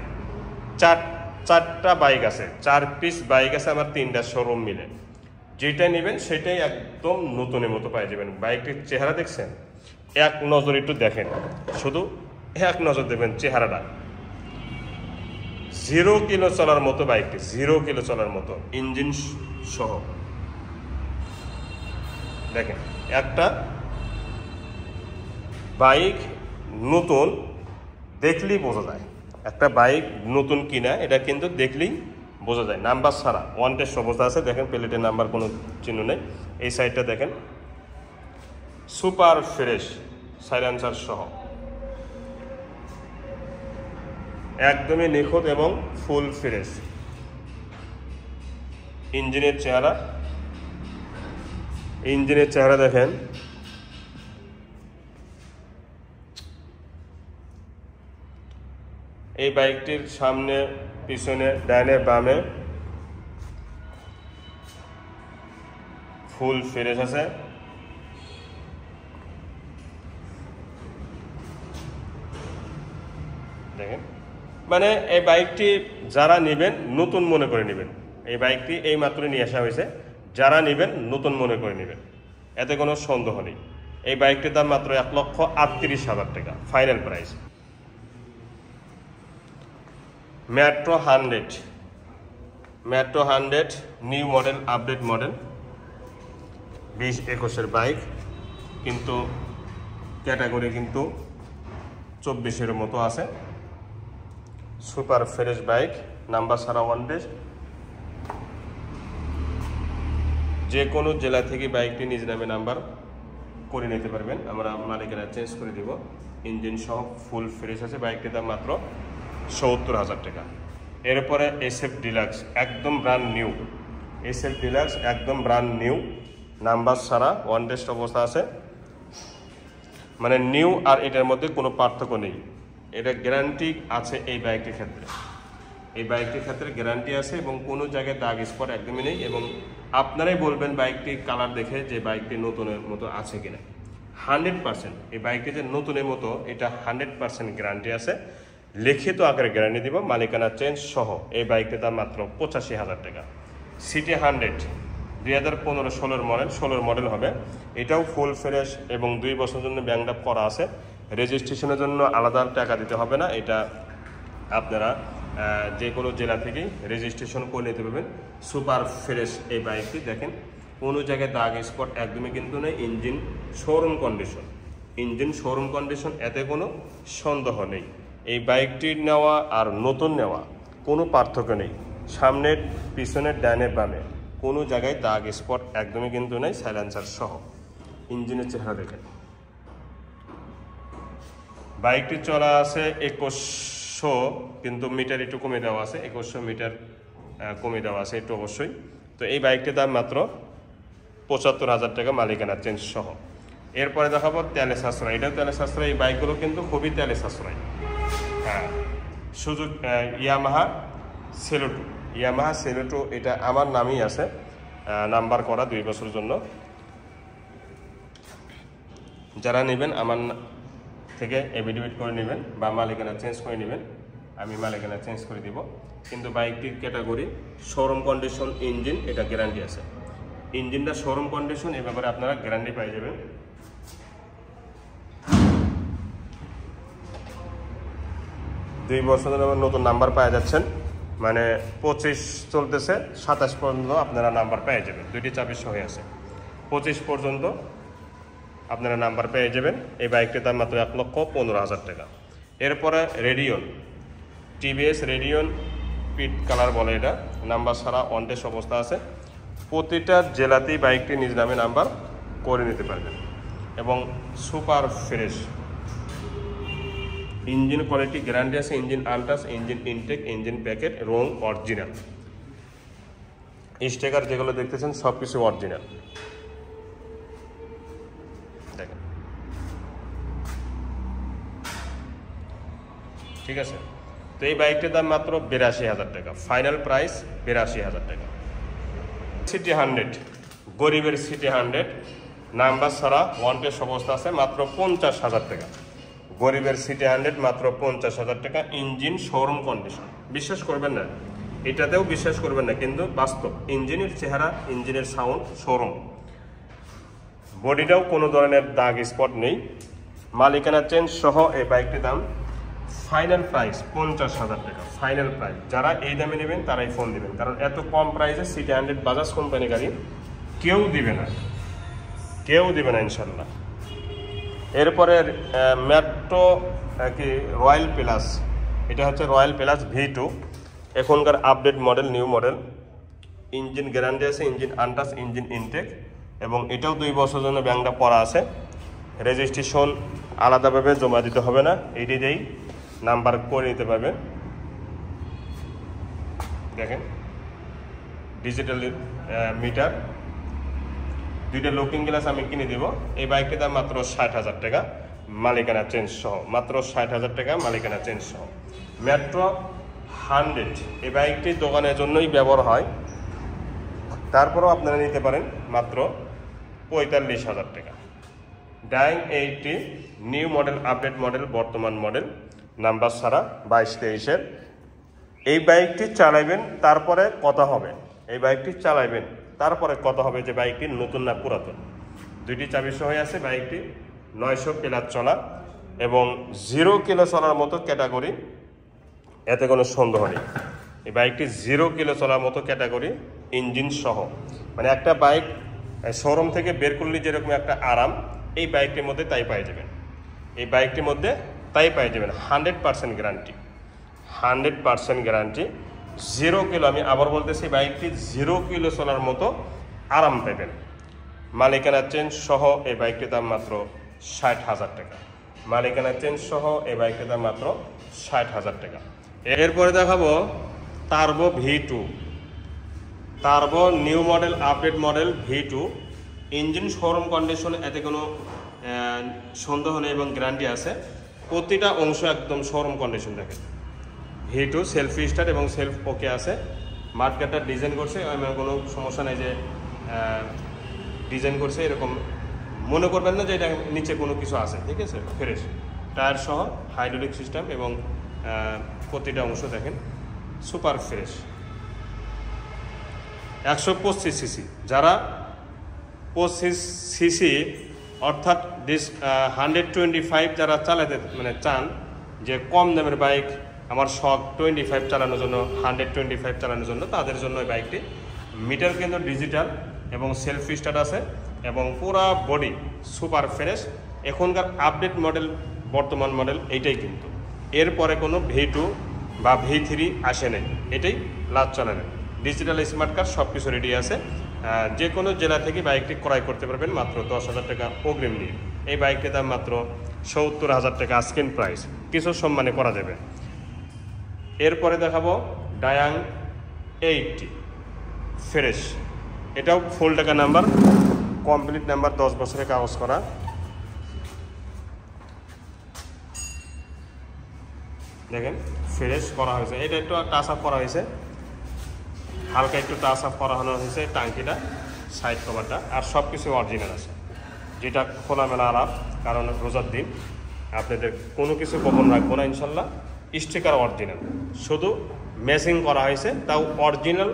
চারটা বাইক আছে, 4 পিস বাইক আছে আমার 3টা শোরুম মিলে। যেটা নেবেন সেটাই একদম নতুনের মতো পাই যাবেন। বাইকটির চেহারা দেখছেন, এক নজর একটু দেখেন, শুধু এক নজর দেখবেন চেহারাটা। 0 কিলো চলার মতো বাইকটি, 0 কিলো চলার মতো ইঞ্জিন সহ। দেখেন একটা বাইক নতুন দেখলেই বোঝা যায়, একটা বাইক নতুন কিনা এটা কিন্তু দেখলেই বোঝা যায়। নাম্বার ছাড়া ওয়ান টেস্ট অবস্থা আছে। দেখেন প্লেটের নাম্বার কোনো চিহ্ন নেই। এই সাইডটা দেখেন সুপার ফ্রেশ, সাইলেন্সার সহ একদমই নিখুঁত এবং ফুল ফ্রেশ। ইঞ্জিনের চেহারা দেখেন, এই বাইকটির সামনে পিছনে ডানে বামে ফুল ফ্রেশ আছে। দেখেন মানে এই বাইকটি যারা নেবেন নতুন মনে করে নেবেন। এই বাইকটি এই মাত্র নিয়ে আসা হয়েছে, যারা নেবেন নতুন মনে করে নেবেন, এতে কোনো সন্দেহ নেই। এই বাইকটির দাম মাত্র 1,38,000 টাকা final price. Metro 100 new model, update model, 20-21-এর বাইক, কিন্তু ক্যাটাগরি কিন্তু 24-এর মতো আছে। সুপার ফ্রেশ বাইক, নাম্বার ছাড়া ওয়ান টেস্ট। যে কোনো জেলা থেকে বাইকটি নিজ নামে নাম্বার করে নিতে পারবেন, আমরা মালিকেরা চেঞ্জ করে দিব। ইঞ্জিন সহ ফুল ফ্রেশ আছে। বাইকটির দাম মাত্র 70,000 টাকা। এরপরে SF ডিলাক্স, একদম ব্র্যান্ড নিউ। SF ডিলাক্স একদম ব্র্যান্ড নিউ, নাম্বার ছাড়া ওয়ান টেস্ট অবস্থা আছে। মানে নিউ আর এটার মধ্যে কোনো পার্থক্য নেই। এটা গ্যারান্টি আছে এই বাইকটির ক্ষেত্রে, এই বাইকটির ক্ষেত্রে গ্যারান্টি আছে এবং কোনো জায়গায় দাগ স্পট একদমই নেই। এবং আপনারাই বলবেন বাইকটি কালার দেখে যে বাইকটি নতুনের মতো আছে কিনা। 100% এই বাইকটি যে নতুনের মতো এটা 100% গ্যারান্টি আছে। লিখিত আকারে গ্যারান্টি দিব, মালিকানা চেঞ্জ সহ। এই বাইকটির দাম মাত্র 85,000 টাকা। সিটি 100 2015-16 মডেল হবে। এটাও ফুল ফ্রেশ এবং 2 বছরের জন্য ব্যাংকডাপ করা আছে। রেজিস্ট্রেশনের জন্য আলাদা টাকা দিতে হবে না, এটা আপনারা যে কোনো জেলা থেকেই রেজিস্ট্রেশন করে নিতে পারবেন। সুপার ফ্রেশ এই বাইকটি দেখেন, কোনো জায়গায় দাগ স্পট একদমই কিন্তু নেই। Engine showroom condition, engine showroom condition, এতে কোনো সন্দেহ নেই। এই বাইকটির নেওয়া আর নতুন নেওয়া কোনো পার্থক্য নেই। সামনের পিছনের ডানে বামে কোনো জায়গায় দাগ স্পট একদমই কিন্তু নেই। সাইলেন্সার সহ ইঞ্জিনের চেহারা দেখেন। বাইকটি চলা আছে 2100, কিন্তু মিটার একটু কমে দেওয়া আছে, 2100 মিটার কমে দেওয়া আছে একটু অবশ্যই। তো এই বাইকটির দাম মাত্র 75,000 টাকা মালিকানা চেঞ্জ সহ। এরপরে দেখাবো তেলে সাশ্রয়। এটাও তেলে সাশ্রয়, এই বাইকগুলো কিন্তু খুবই তেলে সাশ্রয়। হ্যাঁ, সুযোগ ইয়ামাহা সেলোটো, ইয়ামাহা সেলোটো, এটা আমার নামই আছে, নাম্বার করা 2 বছরের জন্য। যারা নেবেন আমার থেকে এফিডেভিট করে নেবেন বা মালিকানা চেঞ্জ করে নেবেন, আমি মালিকানা চেঞ্জ করে দিব। কিন্তু বাইকটির ক্যাটাগরি শোরুম কন্ডিশন ইঞ্জিন, এটা গ্যারান্টি আছে। ইঞ্জিনটা শোরুম কন্ডিশন, এই ব্যাপারে আপনারা গ্যারান্টি পেয়ে যাবেন। দুই বছর ধরে নতুন নাম্বার পাওয়া যাচ্ছেন, মানে 25 চলতেছে, 27 পর্যন্ত আপনারা নাম্বার পেয়ে যাবেন। 2টি চাবি সহ আছে, 25 পর্যন্ত আপনারা নাম্বার পেয়ে যাবেন। এই বাইকটির দাম মাত্র 1,15,000 টাকা। এরপরে রেডিয়ন, টিভিএস রেডিয়ন পিট কালার বলে এটা, নাম্বার ছাড়া অন টেস্ট অবস্থা আছে। প্রতিটা জেলাতেই বাইকটি নিজ নামে নাম্বার করে নিতে পারবেন এবং super fresh engine quality guarantee আছে। Engine untouch, engine intact, engine packet, রং অরিজিনাল, স্টিকার যেগুলো দেখতেছেন সব কিছু অরিজিনাল। দেখেন, ঠিক আছে। তো এই বাইকটির দাম মাত্র 82,000 টাকা, ফাইনাল প্রাইস 82,000 টাকা। সিটি 100, গরিবের সিটি 100, নাম্বার ছাড়া ওয়ান টেস্ট অবস্থা আছে, মাত্র 50,000 টাকা। গরিবের সিটি 100 মাত্র 50,000 টাকা, ইঞ্জিন শোরুম কন্ডিশন। বিশ্বাস করবেন না, এটাতেও বিশ্বাস করবেন না, কিন্তু বাস্তব। ইঞ্জিনের চেহারা, ইঞ্জিনের সাউন্ড শোরুম, বডিটাও কোনো ধরনের দাগ স্পট নেই। মালিকানা চেঞ্জ সহ এই বাইকটির দাম ফাইনাল প্রাইস 50,000 টাকা, ফাইনাল প্রাইস। যারা এই দামে নেবেন তারাই ফোন দিবেন, কারণ এত কম প্রাইসে সিটি 100 বাজাজ কোম্পানি গাড়ি কেউ দিবে না, কেউ দিবে না ইনশাল্লাহ। এরপরে মেট্রো কি রয়্যাল প্লাস, এটা হচ্ছে রয়্যাল প্লাস V2, এখনকার update model, new model. Engine guarantee আছে, ইঞ্জিন আনটাচ, ইঞ্জিন ইনটেক, এবং এটাও 2 বছরের জন্য ব্যাংকটা পড়া আছে। রেজিস্ট্রেশন আলাদাভাবে জমা দিতে হবে না, এটি দিয়েই নাম্বার করে নিতে পারবেন। দেখেন, ডিজিটাল মিটার, 2টা লুকিং গ্লাস আমি কিনে দেব। এই বাইকটির দাম মাত্র 60,000 টাকা মালিকানা চেঞ্জ সহ, মাত্র 60,000 টাকা মালিকানা চেঞ্জ সহ। মেট্রো 100, এই বাইকটি দোকানের জন্যই ব্যবহার হয়, তারপরেও আপনারা নিতে পারেন মাত্র 45,000 টাকা। Dayang 80, new model, update model, বর্তমান মডেল, নাম্বার ছাড়া, 22-23-এর। এই বাইকটি চালাইবেন, তারপরে কথা হবে। এই বাইকটি চালাইবেন, তারপরে কথা হবে যে বাইকটি নতুন না পুরাতন। 2টি চাবি সহ আছে বাইকটি, 900 প্লাস চলা এবং 0 কিলো চলার মতো ক্যাটাগরি, এতে কোনো সন্দেহ নেই। এই বাইকটি 0 কিলো চলার মতো ক্যাটাগরি, ইঞ্জিন সহ। মানে একটা বাইক শোরুম থেকে বের করলে যেরকম একটা আরাম, এই বাইকটির মধ্যে তাই পাই যাবেন। এই বাইকটির মধ্যে তাই পাই যাবেন। 100% গ্যারান্টি, 100% গ্যারান্টি। 0 কিলো, আমি আবার বলতেছি, বাইকটি 0 কিলো চলার মতো আরাম পাবেন। মালিকানা চেঞ্জ সহ এই বাইকটির দাম মাত্র 60,000 টাকা। মালিকানা চেঞ্জ সহ এই বাইকটির দাম মাত্র 60,000 টাকা। এরপরে দেখাবো turbo V2, turbo new model, update model V2, engine showroom condition, এতে কোনো সন্দেহ নেই এবং গ্যারান্টি আছে। প্রতিটা অংশ একদম শোরুম কন্ডিশন। দেখেন, V2 সেলফি স্টার্ট এবং সেলফ ওকে আছে। মার্কেটটা ডিজাইন করছে, এমন কোনো সমস্যা নেই যে ডিজাইন করছে এরকম মনে করবেন না যে এটা নিচে কোনো কিছু আছে, ঠিক আছে। ফ্রেশ টায়ার সহ, হাইড্রোলিক সিস্টেম এবং প্রতিটা অংশ দেখেন সুপার ফ্রেশ। 125 সিসি, যারা 25 সিসি অর্থাৎ 125 যারা চালাতে মানে চান যে কম দামের বাইক আমার শখ 25 চালানোর জন্য, 125 চালানোর জন্য, তাদের জন্য এই বাইকটি। মিটার কিন্তু ডিজিটাল এবং সেলফ স্টার্ট আছে এবং পুরা বডি সুপার ফ্রেশ। এখনকার আপডেট মডেল, বর্তমান মডেল এইটাই কিন্তু, এরপরে কোনো V2 বা V3 আসে নাই, এটাই last channel. Digital smart card সব কিছু রেডি আছে। যে কোনো জেলা থেকে বাইকটি ক্রয় করতে পারবেন মাত্র 10,000 টাকা অগ্রিম নিয়ে। এই বাইকটির দাম মাত্র 70,000 টাকা আস্কিং প্রাইস, কিছু সম্মানে করা যাবে। এরপরে দেখাবো ডায়াং 80 ফ্রেশ। এটাও ফুল টাকা নাম্বার, কমপ্লিট নাম্বার, 10 বছরের কাগজ করা। দেখেন ফ্রেশ করা হয়েছে, এটা একটু টাচ আপ করা হয়েছে, হালকা একটু টাচ আপ করানো হয়েছে টাঙ্কিটা, সাইড কভারটা, আর সব কিছু অরিজিনাল আছে, যেটা খোলামেলা আলাপ। কারণ রোজার দিন আপনাদের কোনো কিছু গোপন রাখবো না ইনশাল্লাহ। স্টিকার অরিজিনাল, শুধু ম্যাচিং করা হয়েছে, তাও অরিজিনাল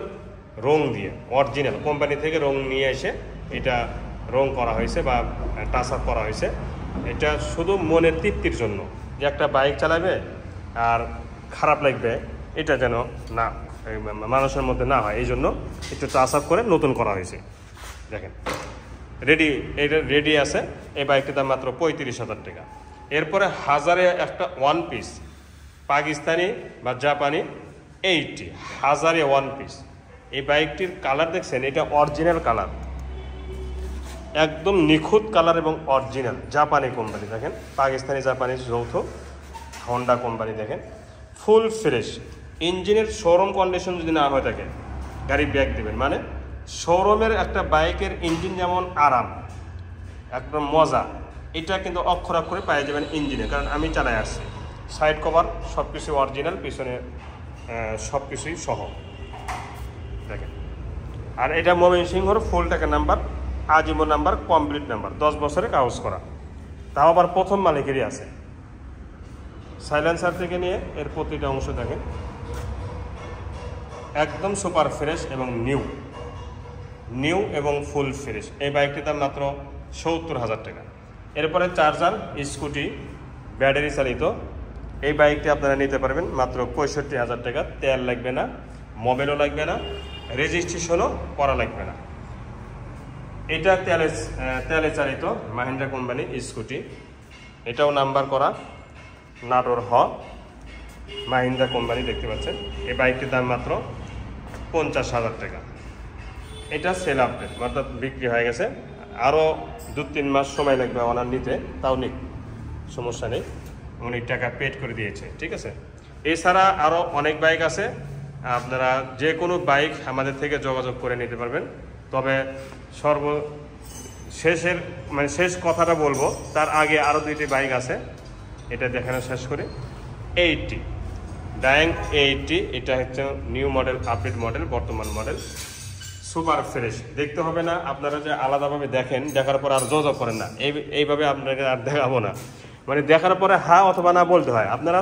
রং দিয়ে, অরিজিনাল কোম্পানি থেকে রং নিয়ে এসে এটা রং করা হয়েছে বা টাচ আপ করা হয়েছে। এটা শুধু মনের তৃপ্তির জন্য, যে একটা বাইক চালাবে আর খারাপ লাগবে এটা যেন না মানুষের মধ্যে না হয়, এই জন্য একটু টাচ আপ করে নতুন করা হয়েছে। দেখেন রেডি, এটা রেডি আছে। এই বাইকটির দাম মাত্র 35,000 টাকা। এরপরে হাজারে একটা ওয়ান পিস পাকিস্তানি বা জাপানি 80, হাজারে ওয়ান পিস। এই বাইকটির কালার দেখছেন, এটা অরিজিনাল কালার, একদম নিখুঁত কালার এবং অরিজিনাল জাপানি কোম্পানি। দেখেন পাকিস্তানি জাপানি যৌথ, হন্ডা কোম্পানি। দেখেন ফুল ফ্রেশ, ইঞ্জিনের শোরুম কন্ডিশন যদি না হয়ে থাকে গাড়ি ব্যাক দেবেন। মানে শোরুমের একটা বাইকের ইঞ্জিন যেমন আরাম, একদম মজা, এটা কিন্তু অক্ষর অক্ষরে পেয়ে যাবেন ইঞ্জিনে, কারণ আমি চালাই আসছি। সাইড কভার সব কিছু অরিজিনাল, পিছনে সব কিছুই সহ। দেখেন, আর এটা ময়মনসিংহর ফুল টাকা নাম্বার, আজীবন নাম্বার, কমপ্লিট নাম্বার, 10 বছরের কাগজ করা, তাও আবার প্রথম মালিকেরই আছে। সাইলেন্সার থেকে নিয়ে এর প্রতিটা অংশ দেখেন একদম সুপার ফ্রেশ এবং নিউ এবং ফুল ফ্রেশ। এই বাইকটির দাম মাত্র 70,000 টাকা। এরপরে চার্জার স্কুটি ব্যাটারি চালিত এই বাইকটি আপনারা নিতে পারবেন মাত্র 65,000 টাকা। তেল লাগবে না, মোবাইলও লাগবে না, রেজিস্ট্রেশনও করা লাগবে না। এটা তেলে চালিত মাহিন্দ্রা কোম্পানি স্কুটি, এটাও নাম্বার করা, নাটোর মাহিন্দ্রা কোম্পানি, দেখতে পাচ্ছেন। এই বাইকটির দাম মাত্র 50,000 টাকা। এটা সেল আপডেট, অর্থাৎ বিক্রি হয়ে গেছে, আরও 2-3 মাস সময় লাগবে ওনার নিতে, তাও নিক, সমস্যা নেই, উনি টাকা পেড করে দিয়েছে, ঠিক আছে। এছাড়া আরও অনেক বাইক আছে, আপনারা যে কোনো বাইক আমাদের থেকে যোগাযোগ করে নিতে পারবেন। তবে শেষ কথাটা বলবো, তার আগে আরও 2টি বাইক আছে, এটা দেখানো শেষ করি। 80 ডায়াং 80, এটা হচ্ছে নিউ মডেল, আপডেট মডেল, বর্তমান মডেল, সুপার ফ্রেশ। দেখতে হবে না, আপনারা যে আলাদাভাবে দেখেন, দেখার পর আর যোগাযোগ করেন না, এইভাবে আপনাকে আর দেখাবো না। মানে দেখার পরে হ্যাঁ অথবা না বলতে হয়। আপনারা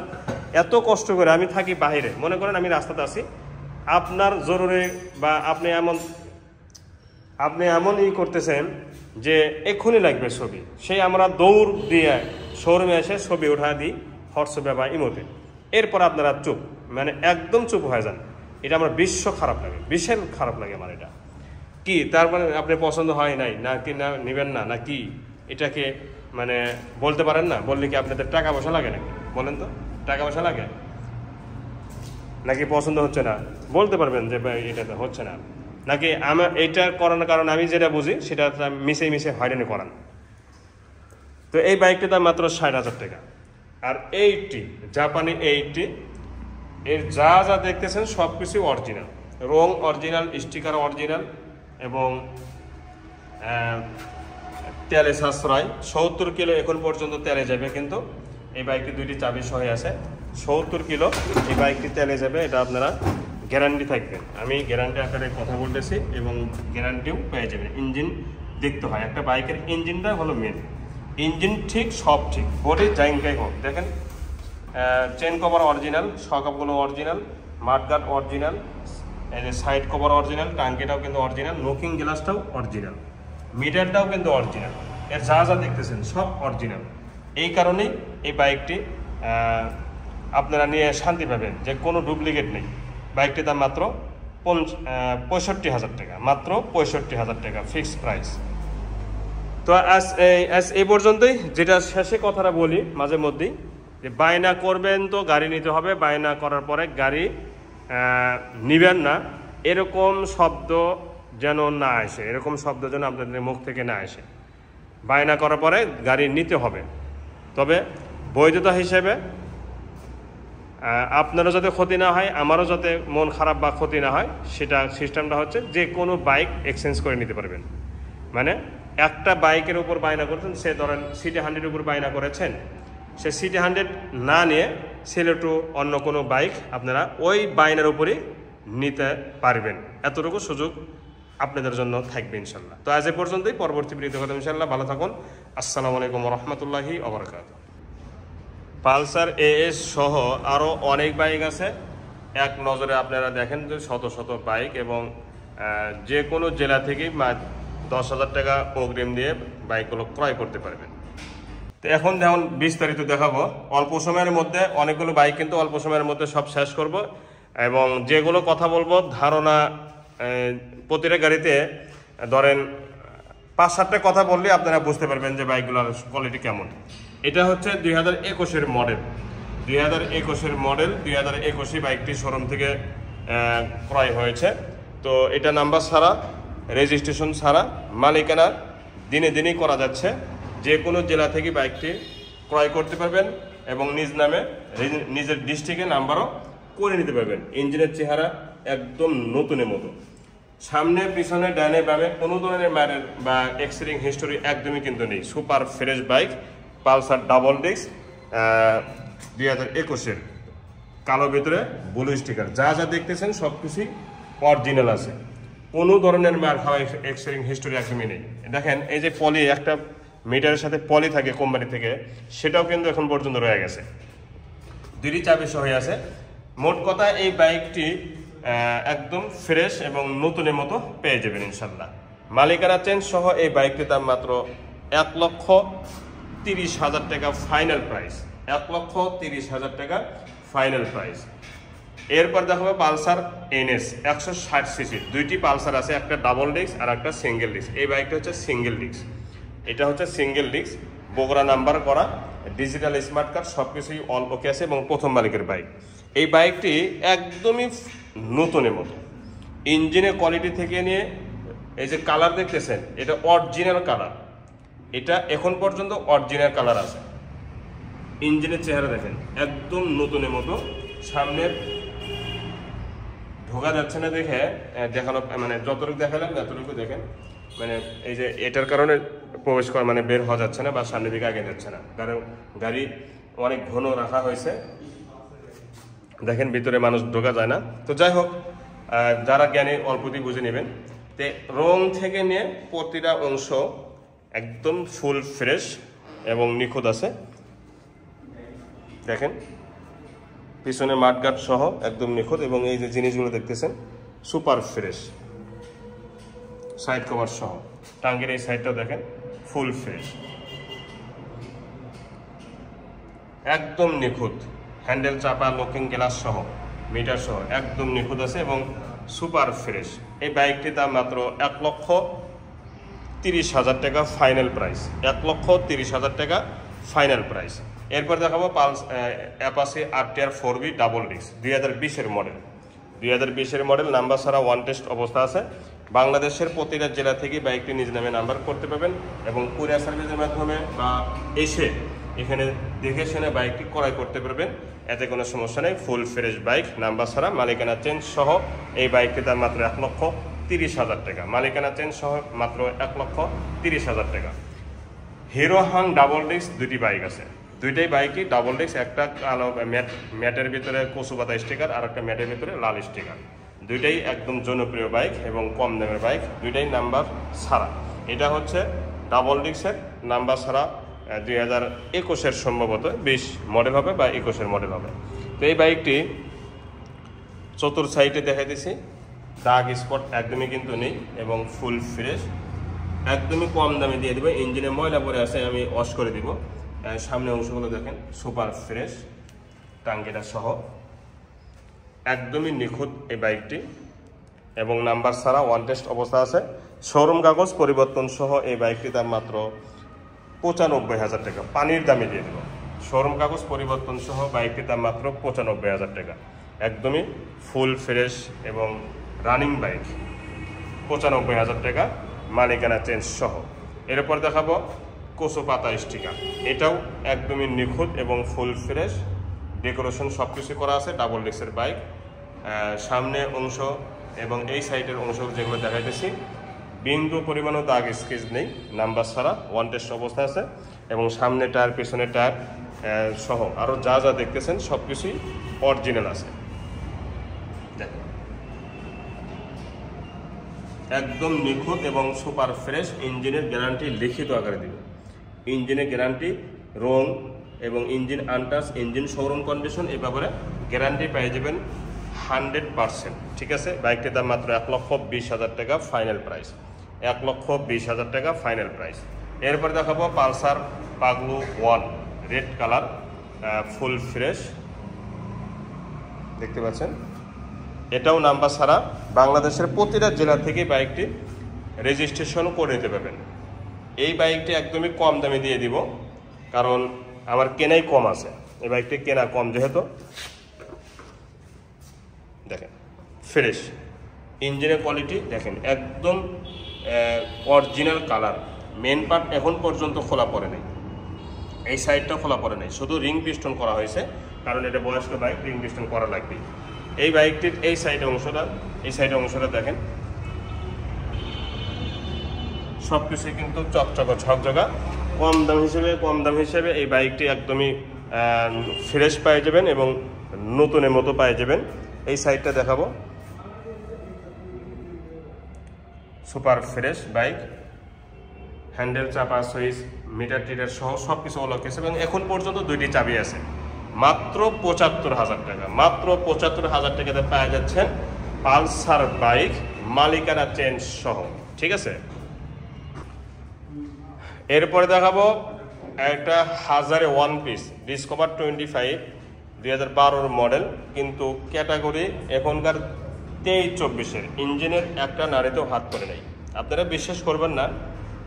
এত কষ্ট করে, আমি থাকি বাইরে, মনে করেন আমি রাস্তাতে আছি, আপনার জরুরি বা আপনি এমন করতেছেন যে এক্ষুনি লাগবে ছবি, সেই আমরা দৌড় দিয়ে শোরুমে এসে ছবি উঠা দিই হোয়াটসঅ্যাপে বা ইমোতে। এরপর আপনারা চুপ, মানে একদম চুপ হয়ে যান। এটা আমার খারাপ লাগে, বিশাল খারাপ লাগে আমার। এটা কি তারপরে আপনি পছন্দ হয় নাই না কি, না নেবেন না, না কি, এটাকে মানে বলতে পারেন না? বললে কি আপনাদের টাকা পয়সা লাগে নাকি? বলেন তো, টাকা পয়সা লাগে নাকি? পছন্দ হচ্ছে না বলতে পারবেন যে এটা হচ্ছে না, নাকি আমার এইটা করানোর কারণ আমি যেটা বুঝি সেটা মিশে হয়রানি করান। তো এই বাইকটির দাম মাত্র 60,000 টাকা। আর 80 জাপানি 80, এর যা দেখতেছেন সব কিছু অরিজিনাল, রং অরিজিনাল, স্টিকার অরিজিনাল এবং তেলে সাশ্রয়। 70 কিলো এখন পর্যন্ত তেলে যাবে, কিন্তু এই বাইকটি 2টি চাবি সহ আছে। 70 কিলো এই বাইকটি তেলে যাবে, এটা আপনারা গ্যারান্টি থাকবেন। আমি গ্যারান্টি আকারে কথা বলতেছি এবং গ্যারান্টিও পেয়ে যাবেন। ইঞ্জিন দেখতে হয়, একটা বাইকের ইঞ্জিনটা হলো মেন। ইঞ্জিন ঠিক, সব ঠিক, বডি জাইনকাই হোক। দেখেন চেন কভার অরিজিনাল, শকআপগুলো অরিজিনাল, মাঠগার্ড অরিজিনাল, এই যে সাইড কভার অরিজিনাল, টাঙ্কিটাও কিন্তু অরিজিনাল, লুকিং গ্লাসটাও অরিজিনাল, মিটারটাও কিন্তু অরিজিনাল। এর যা দেখতেছেন সব অরিজিনাল। এই কারণেই এই বাইকটি আপনারা নিয়ে শান্তি পাবেন যে কোনো ডুপ্লিকেট নেই। বাইকটির দাম মাত্র 65,000 টাকা, মাত্র 65,000 টাকা ফিক্সড প্রাইস। তো আজ এই পর্যন্তই। যেটা শেষে কথাটা বলি মাঝে মধ্যেই, যে বায়না করবেন তো গাড়ি নিতে হবে, বায়না করার পরে গাড়ি নিবেন না, এরকম শব্দ যেন না আসে, এরকম শব্দ যেন আপনাদের মুখ থেকে না আসে। বায়না করার পরে গাড়ি নিতে হবে, তবে বৈধতা হিসেবে আপনারও যাতে ক্ষতি না হয়, আমারও যাতে মন খারাপ বা ক্ষতি না হয়, সেটা সিস্টেমটা হচ্ছে যে কোনো বাইক এক্সচেঞ্জ করে নিতে পারবেন। মানে একটা বাইকের উপর বায়না করছেন, সে ধরেন সিটি 100-এর উপর বায়না করেছেন, সে সিটি 100 না নিয়ে সেলেটু অন্য কোনো বাইক আপনারা ওই বায়নার উপরই নিতে পারবেন। এতটুকু সুযোগ আপনাদের জন্য থাকবে ইনশাল্লাহ। তো আজ এ পর্যন্তই, পরবর্তী ভিডিওতে কথা ইনশাল্লাহ। ভালো থাকুন। আসসালামু আলাইকুম রহমতুল্লাহি ওয়া বারাকাতুহু। পালসার AS সহ আরও অনেক বাইক আছে। এক নজরে আপনারা দেখেন যে শত শত বাইক, এবং যে কোনো জেলা থেকেই 10,000 টাকা অগ্রিম দিয়ে বাইকগুলো ক্রয় করতে পারবেন। তো এখন যেমন বিস্তারিত দেখাবো অল্প সময়ের মধ্যে, অনেকগুলো বাইক কিন্তু অল্প সময়ের মধ্যে সব শেষ করব, এবং যেগুলো কথা বলবো ধারণা প্রতিটা গাড়িতে ধরেন 5-7টা কথা বললে আপনারা বুঝতে পারবেন যে বাইকগুলোর কোয়ালিটি কেমন। এটা হচ্ছে 2021-এর মডেল, 2021-এর মডেল, 2021 বাইকটি শোরুম থেকে ক্রয় হয়েছে। তো এটা নাম্বার ছাড়া, রেজিস্ট্রেশন ছাড়া, মালিকানা দিনে দিনেই করা যাচ্ছে। যে কোনো জেলা থেকে বাইকটি ক্রয় করতে পারবেন এবং নিজ নামে নিজের ডিস্ট্রিক্টে নাম্বারও করে নিতে পারবেন। ইঞ্জিনের চেহারা একদম নতুনের মতো, সামনে পিছনে ডানে বামে কোনো ধরনের ম্যারের বা এক্সিডেন্ট হিস্টোরি একদমই কিন্তু নেই। Super fresh bike, Pulsar double disc, 2021-এর কালো ভিতরে ব্লু স্টিকার। যা যা দেখতেছেন সব কিছুই অরিজিনাল আছে, কোনো ধরনের মার খাওয়া এক্সিডেন্ট হিস্টোরি একদমই নেই। দেখেন এই যে পলি, একটা মিটারের সাথে পলি থাকে কোম্পানি থেকে, সেটাও কিন্তু এখন পর্যন্ত রয়ে গেছে, 2টি চাবি সহ আছে। মোট কথা এই বাইকটি একদম ফ্রেশ এবং নতুনের মতো পেয়ে যাবেন ইনশাল্লাহ। মালিকানা চেঞ্জ সহ এই বাইকটির দাম মাত্র 1,30,000 টাকা ফাইনাল প্রাইস, 1,30,000 টাকা ফাইনাল প্রাইস। এরপর দেখাবো পালসার NS 160 সিসি। 2টি পালসার আছে, একটা ডাবল ডিস্ক আর একটা সিঙ্গেল ডিস্ক। এই বাইকটা হচ্ছে সিঙ্গেল ডিস্ক, এটা হচ্ছে সিঙ্গেল ডিস্ক, বগুড়া নাম্বার করা, ডিজিটাল স্মার্ট কার্ড, সব কিছুই অল ওকে আছে এবং প্রথম মালিকের বাইক। এই বাইকটি একদমই নতুনের মতো, ইঞ্জিনের কোয়ালিটি থেকে নিয়ে এই যে কালার দেখতেছেন, এটা অরিজিনাল কালার, এটা এখন পর্যন্ত অরিজিনাল কালার আছে। ইঞ্জিনের চেহারা দেখেন একদম নতুনের মতো, সামনের ঢোকা যাচ্ছে না দেখে দেখানো, মানে যতটুকু দেখালাম ততটুকু দেখেন, মানে এই যে এটার কারণে প্রবেশ করা মানে বের হওয়া যাচ্ছে না বা সামনের দিকে আগে যাচ্ছে না, কারণ গাড়ি অনেক ঘন রাখা হয়েছে। দেখেন ভিতরে মানুষ ঢোকা যায় না। তো যাই হোক, যারা জ্ঞানী অল্পতি বুঝে নেবেন। তে রং থেকে নিয়ে প্রতিটা অংশ একদম ফুল ফ্রেশ এবং নিখুঁত আছে। দেখেন পিছনে মাঠগাট সহ একদম নিখুঁত, এবং এই যে জিনিসগুলো দেখতেছেন সুপার ফ্রেশ, সাইড কভার সহ, টাঙ্গের এই সাইডটাও দেখেন ফুল ফ্রেশ, একদম নিখুঁত, হ্যান্ডেল চাপা, লকিং গ্লাস সহ, মিটার সহ একদম নিখুঁত আছে এবং সুপার ফ্রেশ। এই বাইকটির দাম মাত্র 1,30,000 টাকা ফাইনাল প্রাইস, 1,30,000 টাকা ফাইনাল প্রাইস। এরপর দেখাবো Apache RTR 4B double disc, 2020-এর মডেল, 2020-এর মডেল, নাম্বার ছাড়া ওয়ান টেস্ট অবস্থা আছে। বাংলাদেশের প্রতিটা জেলা থেকে বাইকটি নিজ নামে নাম্বার করতে পারবেন এবং কুরিয়ার সার্ভিসের মাধ্যমে বা এসে এখানে দেখে শুনে বাইকটি ক্রয় করতে পারবেন, এতে কোনো সমস্যা নেই। ফুল ফ্রেশ বাইক, নাম্বার ছাড়া, মালিকানা চেঞ্জ সহ এই বাইকটির দাম মাত্র 1,30,000 টাকা, মালিকানা চেঞ্জ সহ মাত্র 1,30,000 টাকা। হিরো হাং ডাবল ডিস্ক 2টি বাইক আছে, 2টাই বাইকই ডাবল ডিস্ক, একটা কালো ম্যাটের ভিতরে কচু পাতা স্টিকার আর একটা ম্যাটের ভিতরে লাল স্টিকার। 2টাই একদম জনপ্রিয় বাইক এবং কম দামের বাইক, 2টাই নাম্বার ছাড়া। এটা হচ্ছে ডাবল ডিস্কের নাম্বার ছাড়া, 2021-এর সম্ভবত 20 মডেল হবে বা 21-এর মডেল হবে। তো এই বাইকটি চতুর সাইডে দেখাইতেছি, দাগ স্পট একদমই কিন্তু নেই এবং ফুল ফ্রেশ, একদমই কম দামে দিয়ে দেবো। ইঞ্জিনে ময়লা পড়ে আছে, আমি ওয়াশ করে দিব। সামনে অংশগুলো দেখেন সুপার ফ্রেশ, টাঙ্গিটা সহ একদমই নিখুঁত এই বাইকটি এবং নাম্বার ছাড়া ওয়ান টেস্ট অবস্থা আছে। শোরুম কাগজ পরিবর্তন সহ এই বাইকটি দাম মাত্র 95,000 টাকা, পানির দামে দিয়ে দেব। শোরুম কাগজ পরিবর্তন সহ বাইকটির দাম মাত্র 95,000 টাকা, একদমই ফুল ফ্রেশ এবং রানিং বাইক, 95,000 টাকা মালিকানা চেঞ্জ সহ। এরপর দেখাবো কোসো পাতা স্টিকার, এটাও একদমই নিখুঁত এবং ফুল ফ্রেশ, ডেকোরেশন সব কিছু করা আছে। ডাবল ডিস্কের বাইক, সামনে অংশ এবং এই সাইডের অংশ যেগুলো দেখাইতেছি বিন্দু পরিমাণও দাগ স্কেচ নেই, নাম্বার ছাড়া ওয়ান টেস্ট অবস্থা আছে এবং সামনে টায়ার পেছনে টায়ার সহ আরও যা যা দেখতেছেন সব কিছুই অরিজিনাল আছে। একদম নিখুঁত এবং সুপার ফ্রেশ। ইঞ্জিনের গ্যারান্টি লিখিত আকারে দিবে, ইঞ্জিনের গ্যারান্টি রং এবং engine untouch, engine showroom condition, এ ব্যাপারে গ্যারান্টি পেয়ে যাবেন 100%। ঠিক আছে, বাইকটির দাম মাত্র 1,20,000 টাকা ফাইনাল প্রাইস, 1,20,000 টাকা ফাইনাল প্রাইস। এরপরে দেখাবো Pulsar Paglu 1 red colour, full fresh, দেখতে পাচ্ছেন। এটাও নাম্বার ছাড়া বাংলাদেশের প্রতিটা জেলা থেকে বাইকটি রেজিস্ট্রেশন করে নিতে পারবেন। এই বাইকটি একদমই কম দামে দিয়ে দিব, কারণ আমার কেনাই কম আছে, এই বাইকটি কেনা কম যেহেতু। দেখেন ফ্রেশ ইঞ্জিনের কোয়ালিটি, দেখেন একদম অরিজিনাল কালার। মেন পার্ট এখন পর্যন্ত খোলা পড়ে নেই, এই সাইডটা খোলা পড়ে নেই, শুধু রিং পিস্টন করা হয়েছে, কারণ এটা বয়স্ক বাইক, রিং পিস্টন করা লাগবে। এই বাইকটির এই সাইডের অংশটা, এই সাইডের অংশটা দেখেন সব কিছুই কিন্তু চকচকা ঝকঝকা। কম দাম হিসেবে এই বাইকটি একদমই ফ্রেশ পেয়ে যাবেন এবং নতুনের মতো পেয়ে যাবেন। এই সাইডটা দেখাবো, সুপার ফ্রেশ বাইক, হ্যান্ডেল, চাপা, সুইচ, মিটার টিটার সহ সব কিছু অলক আছে এবং এখন পর্যন্ত 2টি চাবি আছে। মাত্র 75,000 টাকা, মাত্র 75,000 টাকাতে পাওয়া যাচ্ছেন পালসার বাইক মালিকানা চেঞ্জ সহ। ঠিক আছে, এরপরে দেখাবো একটা হাজারে ওয়ান পিস ডিসকভার 25 2012 মডেল, কিন্তু ক্যাটাগরি এখনকার 23-24-এর। ইঞ্জিনের একটা নাড়িতেও হাত করে নেই, আপনারা বিশ্বাস করবেন না,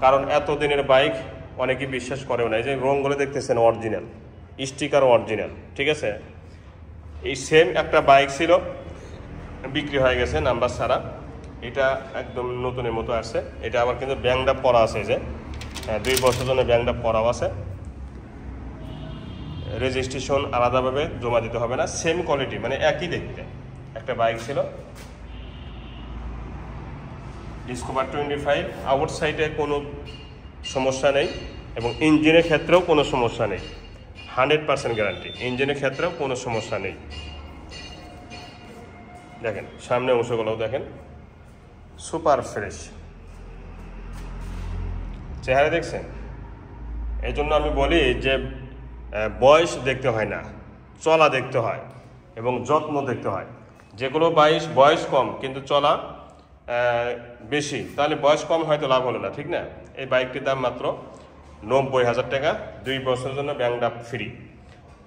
কারণ এতদিনের বাইক অনেকেই বিশ্বাস করেও না। যে রঙগুলো দেখতেছেন অরিজিনাল, স্টিকার অরিজিনাল। ঠিক আছে, এই সেম একটা বাইক ছিল, বিক্রি হয়ে গেছে নাম্বার ছাড়া, এটা একদম নতুনের মতো আসছে। এটা আবার কিন্তু ব্যাংকটা পরা আছে, যে 2 বছর জন্য ব্যাংকটা পরাও আছে, রেজিস্ট্রেশন আলাদাভাবে জমা দিতে হবে না, সেম কোয়ালিটি, মানে একই দেখতে একটা বাইক ছিল ডিসকভার 25। আউটসাইডে কোনো সমস্যা নেই এবং ইঞ্জিনের ক্ষেত্রেও কোনো সমস্যা নেই, 100% গ্যারান্টি, ইঞ্জিনের ক্ষেত্রেও কোনো সমস্যা নেই। দেখেন সামনে অংশগুলোও দেখেন সুপার ফ্রেশ, চেহারা দেখছেন। এই জন্য আমি বলি যে বয়স দেখতে হয় না, চলা দেখতে হয় এবং যত্ন দেখতে হয়। যেগুলো বয়স কম কিন্তু চলা বেশি, তাহলে বয়স কম হয়তো লাভ হলো না, ঠিক না। এই বাইকটির দাম মাত্র 90,000 টাকা, 2 বছরের জন্য ব্যাংকটা ফ্রি।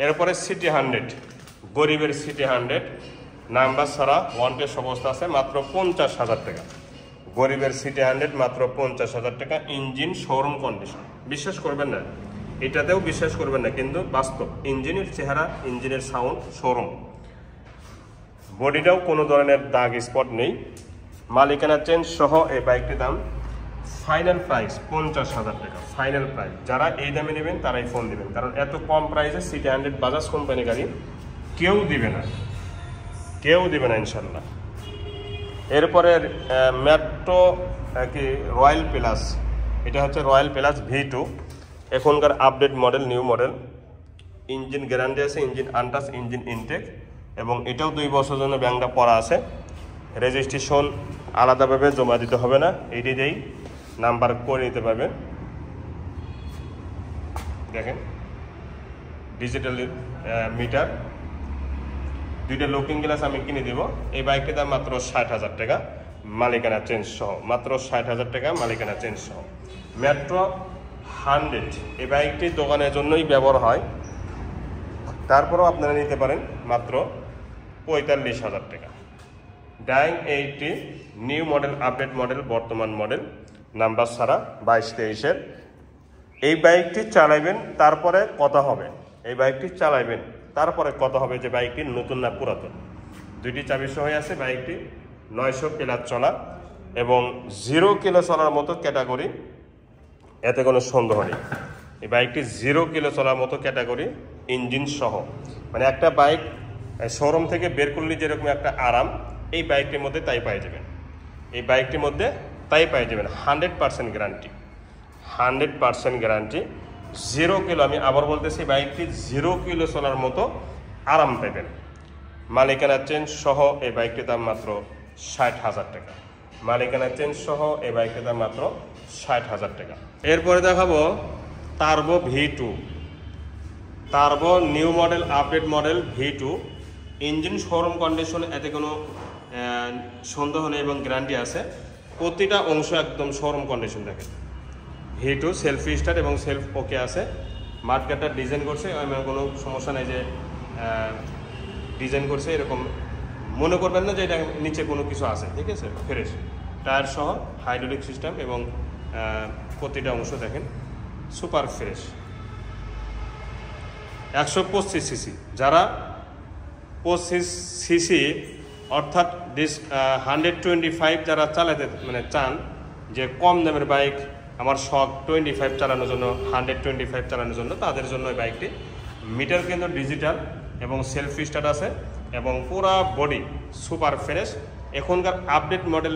এরপরে সিটি 100, গরিবের সিটি 100 নাম্বার ছাড়া ওয়ান টেস্ট অবস্থা আছে, মাত্র 50,000 টাকা। গরিবের সিটি 100 মাত্র 50,000 টাকা, ইঞ্জিন শোরুম কন্ডিশন। বিশ্বাস করবেন না, এটাতেও বিশ্বাস করবেন না, কিন্তু বাস্তব। ইঞ্জিনের চেহারা, ইঞ্জিনের সাউন্ড শোরুম, বডিটাও কোনো ধরনের দাগ স্পট নেই, মালিকানা চেঞ্জ সহ। এই বাইকটির দাম ফাইনাল প্রাইস 50,000 টাকা, ফাইনাল প্রাইস। যারা এই দামে নেবেন তারাই ফোন দিবেন, কারণ এত কম প্রাইসে সিটি 100 বাজাজ কোম্পানি গাড়ি কেউ দিবে না, কেউ দিবে না ইনশাল্লাহ। এরপরে মেট্রো কি রয়্যাল প্লাস, এটা হচ্ছে রয়্যাল প্লাস V2, এখনকার update model, new model. Engine guarantee আছে, ইঞ্জিন আনটাচ, ইঞ্জিন ইনটেক, এবং এটাও 2 বছরের জন্য ব্যাংকটা পড়া আছে। রেজিস্ট্রেশন আলাদাভাবে জমা দিতে হবে না, এটি দিয়েই নাম্বার করে নিতে পারবেন। দেখেন ডিজিটাল মিটার, 2টা লুকিং গ্লাস আমি কিনে দিব। এই বাইকটির দাম মাত্র 60,000 টাকা মালিকানা চেঞ্জ সহ, মাত্র 60,000 টাকা মালিকানা চেঞ্জ সহ। মেট্রো 100, এই বাইকটি দোকানের জন্যই ব্যবহার হয়, তারপরেও আপনারা নিতে পারেন মাত্র 45,000 টাকা। Dayang 80 new model, update model, বর্তমান মডেল, নাম্বার ছাড়া 22-23-এর। এই বাইকটি চালাইবেন, তারপরে কথা হবে। এই বাইকটি চালাইবেন, তারপরে কথা হবে যে বাইকটি নতুন না পুরাতন। 2টি চাবি সহ আছে বাইকটি, 900 প্লাস চলা এবং 0 কিলো চলার মতো ক্যাটাগরি, এতে কোনো সন্দেহ নেই। এই বাইকটি 0 কিলো চলার মতো ক্যাটাগরি, ইঞ্জিন সহ। মানে একটা বাইক শোরুম থেকে বের করলে যেরকম একটা আরাম, এই বাইকটির মধ্যে তাই পেয়ে যাবেন। এই বাইকটির মধ্যে তাই পেয়ে যাবেন। 100% গ্যারান্টি, 100% গ্যারান্টি। 0 কিলো, আমি আবার বলতেছি, বাইকটি 0 কিলো চলার মতো আরাম পাবেন। মালিকানা চেঞ্জ সহ এই বাইকটির দাম মাত্র 60,000 টাকা। মালিকানা চেঞ্জ সহ এই বাইকটির দাম মাত্র 60,000 টাকা। এরপরে দেখাবো turbo V2। Turbo new model, update model V2। Engine showroom condition, এতে কোনো সন্দেহ নেই এবং গ্যারান্টি আছে। প্রতিটা অংশ একদম শোরুম কন্ডিশন। দেখেন V2 সেলফি স্টার্ট এবং সেলফ ওকে আছে। মার্কেটটা ডিজাইন করছে, এমন কোনো সমস্যা নেই যে ডিজাইন করছে এরকম মনে করবেন না যে এটা নিচে কোনো কিছু আছে, ঠিক আছে। ফ্রেশ টায়ার সহ, হাইড্রোলিক সিস্টেম এবং প্রতিটা অংশ দেখেন সুপার ফ্রেশ। 125 সিসি, যারা 25 সিসি অর্থাৎ 125 যারা চালাতে মানে চান, যে কম দামের বাইক আমার শখ 25 চালানোর জন্য, 125 চালানোর জন্য, তাদের জন্য এই বাইকটি। মিটার কিন্তু ডিজিটাল এবং সেলফি স্টার্ট আছে এবং পুরা বডি সুপার ফ্রেশ। এখনকার আপডেট মডেল,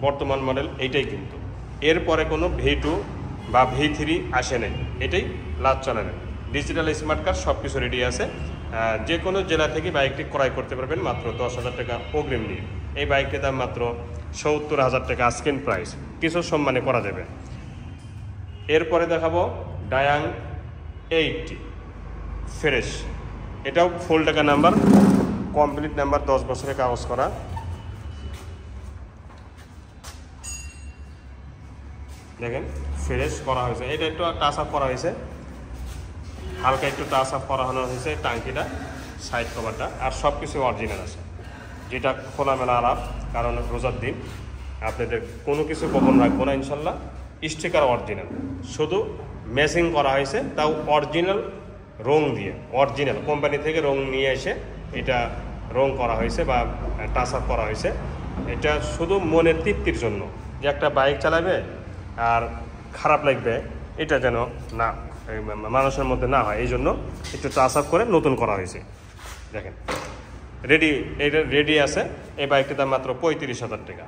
বর্তমান মডেল এইটাই কিন্তু। এরপরে কোনো V2 বা V3 আসে নাই, এটাই লাস্ট চালানো। ডিজিটাল স্মার্ট কার্ড সব কিছু রেডি আছে। যে কোনো জেলা থেকে বাইকটি ক্রয় করতে পারবেন মাত্র 10,000 টাকা অগ্রিম নিয়ে। এই বাইকটির দাম মাত্র 70,000 টাকা আস্কিং প্রাইস, কিছু সম্মানে করা যাবে। এরপরে দেখাবো ডায়াং 80 ফ্রেশ। এটাও ফুল টাকা নাম্বার, কমপ্লিট নাম্বার, 10 বছরের কাগজ করা। দেখেন ফ্রেশ করা হয়েছে। এটা একটু টাচ আপ করা হয়েছে, হালকা একটু টাচ আপ করানো হয়েছে টাঙ্কিটা, সাইড কভারটা, আর সব কিছু অরিজিনাল আছে। যেটা খোলামেলা আলাপ, কারণ রোজার দিন আপনাদের কোনো কিছু গোপন রাখবো না ইনশাল্লাহ। স্টিকার অরিজিনাল, শুধু ম্যাচিং করা হয়েছে, তাও অরিজিনাল রং দিয়ে, অরিজিনাল কোম্পানি থেকে রং নিয়ে এসে এটা রং করা হয়েছে বা টাচ আপ করা হয়েছে। এটা শুধু মনের তৃপ্তির জন্য, যে একটা বাইক চালাবে আর খারাপ লাগবে এটা যেন না মানুষের মধ্যে না হয়, এই জন্য একটু টাচ আপ করে নতুন করা হয়েছে। দেখেন রেডি, এটা রেডি আছে। এই বাইকটির দাম মাত্র 35,000 টাকা।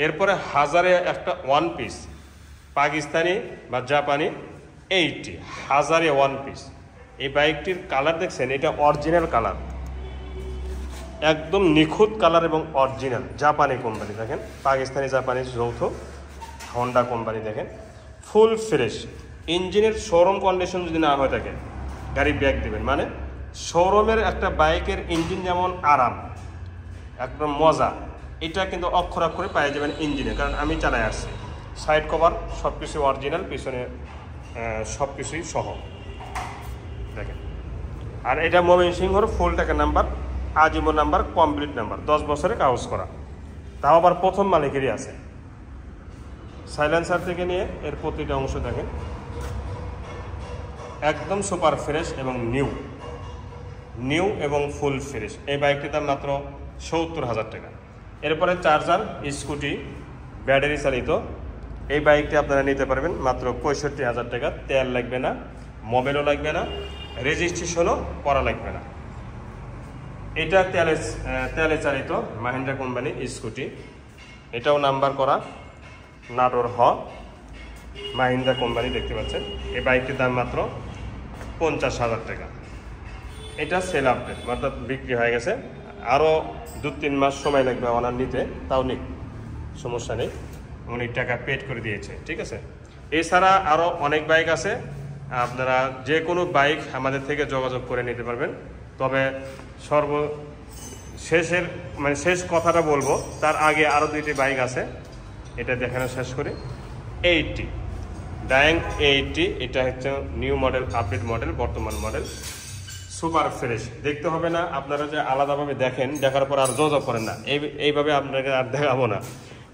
এরপরে হাজারে একটা ওয়ান পিস, পাকিস্তানি বা জাপানি 80, হাজারে ওয়ান পিস। এই বাইকটির কালার দেখছেন, এটা অরিজিনাল কালার, একদম নিখুঁত কালার এবং অরিজিনাল জাপানি কোম্পানি। দেখেন পাকিস্তানি জাপানি যৌথ, হন্ডা কোম্পানি। দেখেন ফুল ফ্রেশ। ইঞ্জিনের শোরুম কন্ডিশন যদি না হয়ে থাকে গাড়ি ব্যাক দেবেন। মানে শোরুমের একটা বাইকের ইঞ্জিন যেমন আরাম, একদম মজা, এটা কিন্তু অক্ষর অক্ষরে পেয়ে যাবেন ইঞ্জিনে, কারণ আমি চালাই আসছি। সাইড কভার সব কিছু অরিজিনাল, পিছনে সব কিছুই সহ। দেখেন, আর এটা ময়মনসিংহর ফুল টাকা নাম্বার, আজীবন নাম্বার, কমপ্লিট নাম্বার, 10 বছরের কাগজ করা, তাও আবার প্রথম মালিকেরই আছে। সাইলেন্সার থেকে নিয়ে এর প্রতিটা অংশ দেখেন একদম সুপার ফ্রেশ এবং নিউ এবং ফুল ফ্রেশ। এই বাইকটির দাম মাত্র 70,000 টাকা। এরপরে চার্জার স্কুটি ব্যাটারি চালিত এই বাইকটি আপনারা নিতে পারবেন মাত্র 65,000 টাকা। তেল লাগবে না, মোবাইলও লাগবে না, রেজিস্ট্রেশনও করা লাগবে না। এটা তেলে চালিত মাহিন্দ্রা কোম্পানি স্কুটি, এটাও নাম্বার করা, নাটোর মাহিন্দ্রা কোম্পানি, দেখতে পাচ্ছেন। এই বাইকটির দাম মাত্র 50,000 টাকা। এটা সেল আপডেট, অর্থাৎ বিক্রি হয়ে গেছে। আরও 2-3 মাস সময় লাগবে ওনার নিতে, তাও নিক, সমস্যা নেই, উনি টাকা পেড করে দিয়েছে, ঠিক আছে। এছাড়া আরও অনেক বাইক আছে, আপনারা যে কোনো বাইক আমাদের থেকে যোগাযোগ করে নিতে পারবেন। তবে শেষ কথাটা বলবো, তার আগে আরও 2টি বাইক আছে, এটা দেখানো শেষ করি। 80 ডায়াং 80, এটা হচ্ছে নিউ মডেল, আপডেট মডেল, বর্তমান মডেল, সুপার ফ্রেশ, দেখতে হবে না আপনারা যে আলাদাভাবে দেখেন, দেখার পর আর জজব করেন না, এইভাবে আপনাকে আর দেখাবো না,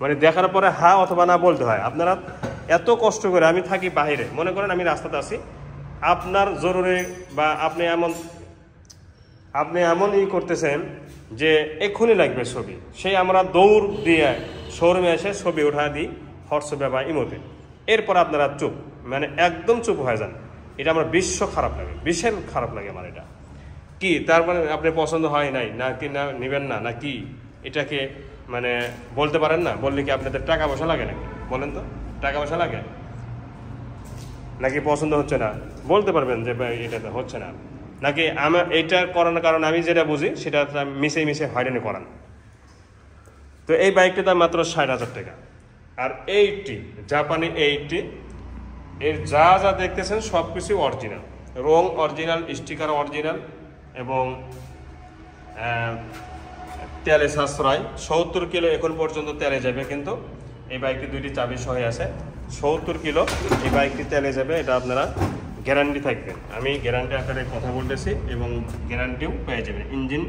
মানে দেখার পরে হ্যাঁ অথবা না বলতে হয়। আপনারা এত কষ্ট করে, আমি থাকি বাইরে, মনে করেন আমি রাস্তাতে আছি, আপনার জরুরি বা আপনি এমন করতেছেন যে এক্ষুনি লাগবে ছবি, সেই আমরা দৌড় দিয়ে শোরুমে এসে ছবি উঠা দিই হোয়াটসঅ্যাপে বা ইমোতে, এরপর আপনারা চুপ, মানে একদম চুপ হয়ে যান। এটা আমার খারাপ লাগে, বিশাল খারাপ লাগে আমার। এটা কি তার মানে আপনি পছন্দ হয় নাই না কি, না নেবেন না না কি, এটাকে মানে বলতে পারেন না? বললে কি আপনাদের টাকা পয়সা লাগে নাকি? বলেন তো, টাকা পয়সা লাগে নাকি? পছন্দ হচ্ছে না বলতে পারবেন যে এটা হচ্ছে না, নাকি আমার এইটা করানোর কারণ আমি যেটা বুঝি সেটা মিশে হয়রানি করান। তো এই বাইকটির দাম মাত্র 60,000 টাকা। আর 80 জাপানি 80, এর যা যা দেখতেছেন সব কিছু অরিজিনাল, রং অরিজিনাল, স্টিকার অরিজিনাল, এবং তেলে সাশ্রয়। 70 কিলো এখন পর্যন্ত তেলে যাবে, কিন্তু এই বাইকটি 2টি চাবি সহ আছে। 70 কিলো এই বাইকটি তেলে যাবে, এটা আপনারা গ্যারান্টি থাকবেন। আমি গ্যারান্টি আকারে কথা বলতেছি এবং গ্যারান্টিও পেয়ে যাবেন। ইঞ্জিন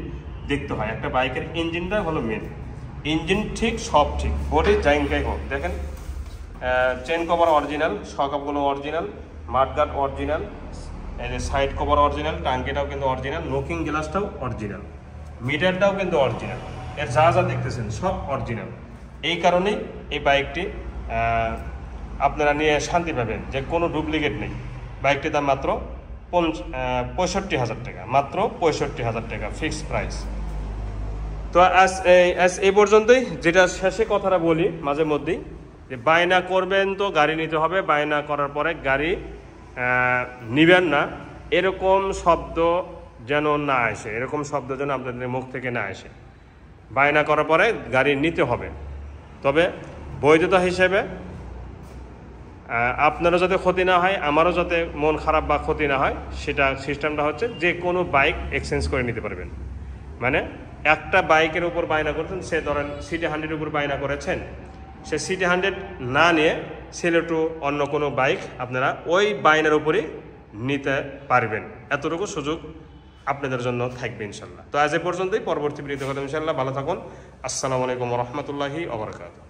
দেখতে হয়, একটা বাইকের ইঞ্জিনটা হলো মেন। ইঞ্জিন ঠিক, সব ঠিক, বডি জাইনকাই হোক। দেখেন চেন কভার অরিজিনাল, শকআপগুলো অরিজিনাল, মাঠগার্ড অরিজিনাল, এই যে সাইড কভার অরিজিনাল, টাঙ্কিটাও কিন্তু অরিজিনাল, লুকিং গ্লাসটাও অরিজিনাল, মিটারটাও কিন্তু অরিজিনাল, এর যা যা দেখতেছেন সব অরিজিনাল। এই কারণেই এই বাইকটি আপনারা নিয়ে শান্তি পাবেন যে কোনো ডুপ্লিকেট নেই। বাইকটির দাম মাত্র 65,000 টাকা, মাত্র 65,000 টাকা ফিক্সড প্রাইস। তো এই পর্যন্তই। যেটা শেষে কথাটা বলি মাঝে মধ্যেই, যে বায়না করবেন তো গাড়ি নিতে হবে, বায়না করার পরে গাড়ি নিবেন না, এরকম শব্দ যেন না আসে, এরকম শব্দ যেন আপনাদের মুখ থেকে না আসে। বায়না করার পরে গাড়ি নিতে হবে, তবে বৈধতা হিসেবে আপনারও যাতে ক্ষতি না হয়, আমারও যাতে মন খারাপ বা ক্ষতি না হয়, সেটা সিস্টেমটা হচ্ছে যে কোনো বাইক এক্সচেঞ্জ করে নিতে পারবেন। মানে একটা বাইকের উপর বায়না করছেন, সে ধরেন সিটি 100-এর উপর বায়না করেছেন, সে সিটি 100 না নিয়ে সেলেটু অন্য কোনো বাইক আপনারা ওই বায়নার উপরই নিতে পারবেন। এতটুকু সুযোগ আপনাদের জন্য থাকবে ইনশাল্লাহ। তো আজ এ পর্যন্তই, পরবর্তী ভিডিওতে কথা ইনশাল্লাহ। ভালো থাকুন। আসসালামু আলাইকুম ওয়া রাহমাতুল্লাহি ওয়া বারাকাতুহু।